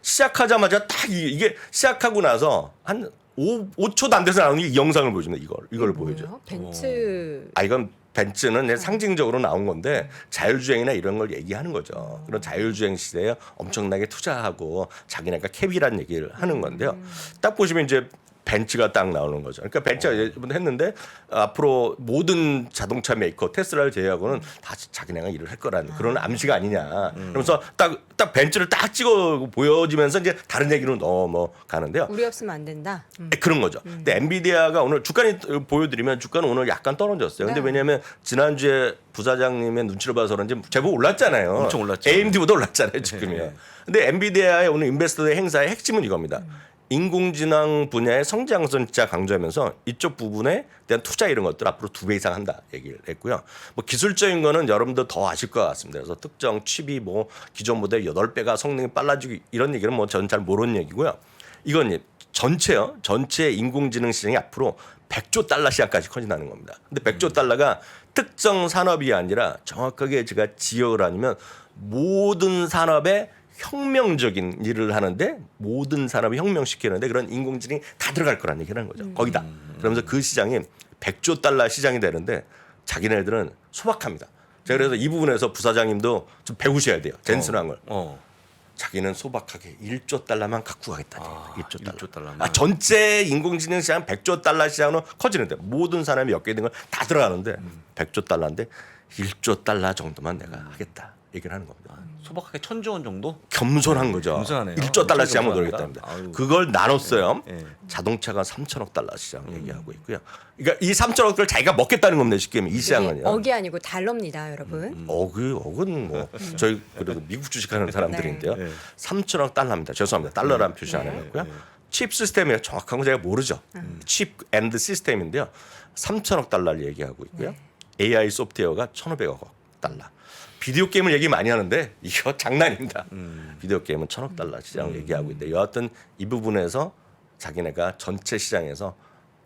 시작하자마자 딱 이게 시작하고 나서 한 5초도 안 돼서 나오는 이 영상을 보여줍니다. 이걸 보여줘. 뭐예요? 벤츠. 이건 벤츠는 이제 상징적으로 나온 건데 자율주행이나 이런 걸 얘기하는 거죠. 그런 자율주행 시대에 엄청나게 투자하고 자기네가 캡이라는 얘기를 하는 건데요. 딱 보시면 이제 벤츠가 딱 나오는 거죠. 그러니까 벤츠가 했는데 앞으로 모든 자동차 메이커 테슬라를 제외하고는 다 자기네가 일을 할 거라는 그런 암시가 아니냐. 그러면서 딱 벤츠를 딱 찍어 보여지면서 이제 다른 얘기로 넘어가는데요. 우리 없으면 안 된다. 그런 거죠. 근데 엔비디아가 오늘 주가는 보여드리면 주가는 오늘 약간 떨어졌어요. 근데 네. 왜냐하면 지난주에 부사장님의 눈치를 봐서 그런지 제법 올랐잖아요. 엄청 올랐죠. AMD보다 올랐잖아요, 지금이요. 근데 엔비디아의 오늘 인베스터 행사의 핵심은 이겁니다. 인공지능 분야의 성장성 진짜 강조하면서 이쪽 부분에 대한 투자 이런 것들 앞으로 2배 이상 한다 얘기를 했고요. 뭐 기술적인 거는 여러분들 더 아실 것 같습니다. 그래서 특정 칩이 뭐 기존 모델 8배가 성능이 빨라지고 이런 얘기는 뭐 저는 잘 모르는 얘기고요. 이건 전체요. 전체 인공지능 시장이 앞으로 100조 달러 시장까지 커진다는 겁니다. 근데 100조 달러가 특정 산업이 아니라 정확하게 제가 지역을 아니면 모든 산업에 혁명적인 일을 하는데 모든 산업이 혁명시키는데 그런 인공지능이 다 들어갈 거라는 얘기를 하는 거죠. 거기다. 그러면서 그 시장이 100조 달러 시장이 되는데 자기네들은 소박합니다. 제가 그래서 이 부분에서 부사장님도 좀 배우셔야 돼요. 젠슨한 걸. 자기는 소박하게 1조 달러만 갖고 가겠다는 얘기예요. 1조 달러. 1조 달러만. 전체 인공지능 시장 100조 달러 시장으로 커지는데 모든 사람이 엮여있는 건 다 들어가는데 100조 달러인데 1조 달러 정도만 내가 하겠다 얘기를 하는 겁니다. 소박하게 1,000조 원 정도? 겸손한 거죠. 겸손하네요. 1조 달러 시장으로 겸손합니다. 들어가겠답니다. 아유. 그걸 나눴어요. 예. 자동차가 3천억 달러 시장 얘기하고 있고요. 그러니까 이 3천억을 자기가 먹겠다는 겁니다. 쉽게 하면 이 시장은요. 억이 아니고 달러입니다, 여러분. 억은 뭐 저희 그래도 미국 주식하는 사람들인데요. 네. 3천억 달러입니다. 죄송합니다. 달러라는 표시 안 해놨고요. 칩 시스템이 정확한 거 제가 모르죠. 칩 앤드 시스템인데요. 3천억 달러를 얘기하고 있고요. AI 소프트웨어가 1,500억 달러. 비디오 게임을 얘기 많이 하는데 이거 장난입니다. 비디오 게임은 1,000억 달러 시장 얘기하고 있는데 여하튼 이 부분에서 자기네가 전체 시장에서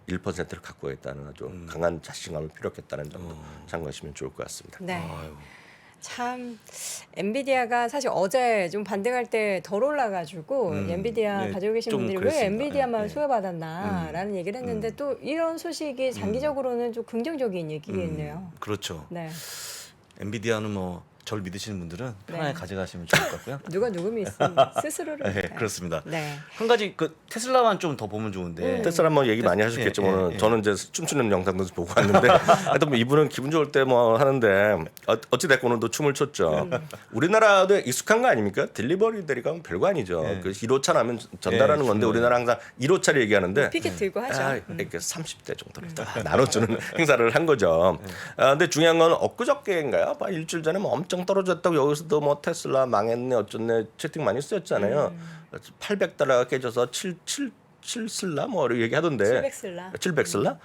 1%를 갖고 있다는 아주 강한 자신감을 피력했다는 점도 참고하시면 좋을 것 같습니다. 네. 참 엔비디아가 사실 어제 좀 반등할 때 덜 올라가지고 엔비디아 네, 가지고 계신 좀 분들이 왜 그랬습니다. 엔비디아만 네. 소외받았나라는 얘기를 했는데 또 이런 소식이 장기적으로는 좀 긍정적인 얘기겠네요. 그렇죠. 네. 엔비디아는 뭐 절 믿으시는 분들은 편하게 네. 가져가시면 좋을 것 같고요. 누가 누구 믿습니다. 스스로를. 네, 그렇습니다. 네. 한 가지 그 테슬라만 좀 더 보면 좋은데. 테슬라 뭐 얘기 많이 하셨겠지만 예, 예, 오늘 예. 저는 이제 춤추는 영상도 보고 왔는데 하여튼 뭐 이분은 기분 좋을 때 뭐 하는데 어찌 됐건 오늘도 춤을 췄죠. 우리나라도 익숙한 거 아닙니까? 딜리버리 대리가 별거 아니죠. 예. 그 1호차 나면 전달하는 예, 건데 중요해요. 우리나라 항상 1호차를 얘기하는데 피켓 들고 하죠. 이렇게 30대 정도를 다 나눠주는 행사를 한 거죠. 근데 중요한 건 엊그저께인가요? 일주일 전에 뭐 엄청 떨어졌다고 여기서도 뭐 테슬라 망했네 어쩌네 채팅 많이 쓰였잖아요. 800달러가 깨져서 7슬라 뭐 이렇게 얘기하던데. 700슬라. 700슬라?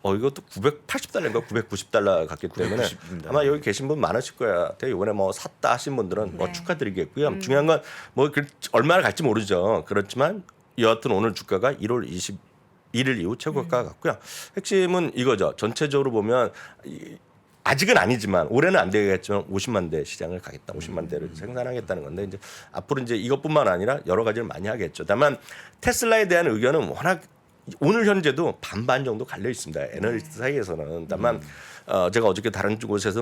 이것도 980달러인가 990달러 갔기 때문에 990입니다. 아마 여기 계신 분 많으실 거야. 이번에 뭐 샀다 하신 분들은 뭐 네. 축하드리겠고요. 중요한 건 뭐 얼마나 갈지 모르죠. 그렇지만 여하튼 오늘 주가가 1월 21일 이후 최고가 같고요. 핵심은 이거죠. 전체적으로 보면 아직은 아니지만 올해는 안 되겠지만 50만 대 시장을 가겠다. 50만 대를 생산하겠다는 건데 이제 앞으로 이제 이것뿐만 아니라 여러 가지를 많이 하겠죠. 다만 테슬라에 대한 의견은 워낙 오늘 현재도 반반 정도 갈려 있습니다. 애널리스트 사이에서는. 다만 제가 어저께 다른 곳에서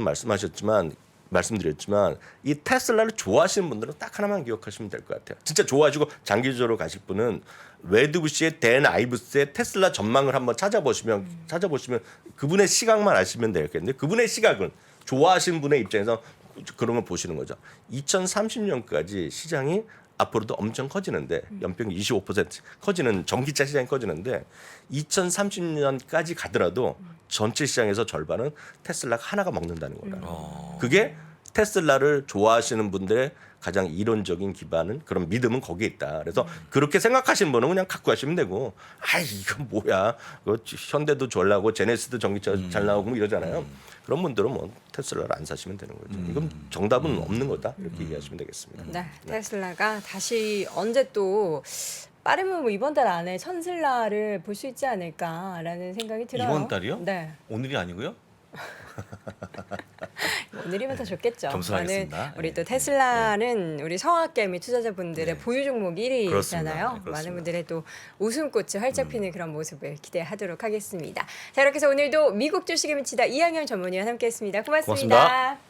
말씀드렸지만 이 테슬라를 좋아하시는 분들은 딱 하나만 기억하시면 될 것 같아요. 진짜 좋아하시고 장기적으로 가실 분은 웨드부시의 댄 아이브스의 테슬라 전망을 한번 찾아보시면 그분의 시각만 아시면 되겠는데 그분의 시각은 좋아하시는 분의 입장에서 그런 걸 보시는 거죠. 2030년까지 시장이 앞으로도 엄청 커지는데 연평균 25% 커지는 전기차 시장이 커지는데 2030년까지 가더라도 전체 시장에서 절반은 테슬라가 하나가 먹는다는 거예요. 그게 테슬라를 좋아하시는 분들의 가장 이론적인 기반은 그런 믿음은 거기에 있다. 그래서 그렇게 생각하시는 분은 그냥 갖고 가시면 되고 이건 뭐야. 현대도 잘 나오고 제네시스도 전기차 잘 나오고 뭐 이러잖아요. 그런 분들은 뭐 테슬라를 안 사시면 되는 거죠. 이건 정답은 없는 거다. 이렇게 얘기하시면 되겠습니다. 네, 테슬라가 다시 언제 또 빠르면 뭐 이번 달 안에 천슬라를 볼 수 있지 않을까라는 생각이 들어요. 이번 달이요? 네. 오늘이 아니고요? 오늘이면 더 좋겠죠. 겸손하겠습니다. 많은 우리 또 예, 테슬라는 우리 성악계 및 투자자분들의 네. 보유 종목 1위잖아요. 그렇습니다. 네, 많은 그렇습니다. 분들의 또 웃음꽃이 활짝 피는 그런 모습을 기대하도록 하겠습니다. 자, 이렇게 해서 오늘도 미국 주식에 미치다 이항현 전문위원 함께했습니다. 고맙습니다. 고맙습니다.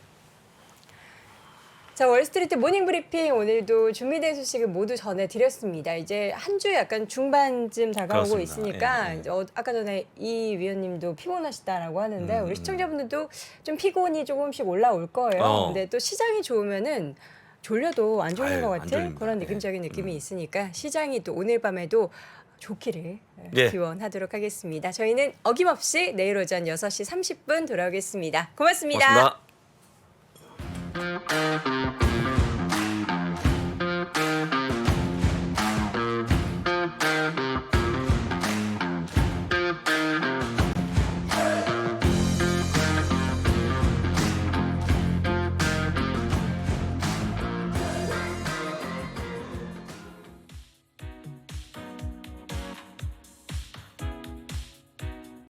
자, 월스트리트 모닝 브리핑 오늘도 준비된 소식을 모두 전해드렸습니다. 이제 한 주 약간 중반쯤 다가오고 그렇습니다. 있으니까 예, 예. 이제 아까 전에 이 위원님도 피곤하시다라고 하는데 우리 시청자분들도 좀 피곤이 조금씩 올라올 거예요. 근데 또 시장이 좋으면은 졸려도 안 졸린 아유, 것 안 같은 졸립니다. 그런 예. 느낌적인 느낌이 있으니까 시장이 또 오늘 밤에도 좋기를 예. 기원하도록 하겠습니다. 저희는 어김없이 내일 오전 6시 30분 돌아오겠습니다. 고맙습니다. 고맙습니다.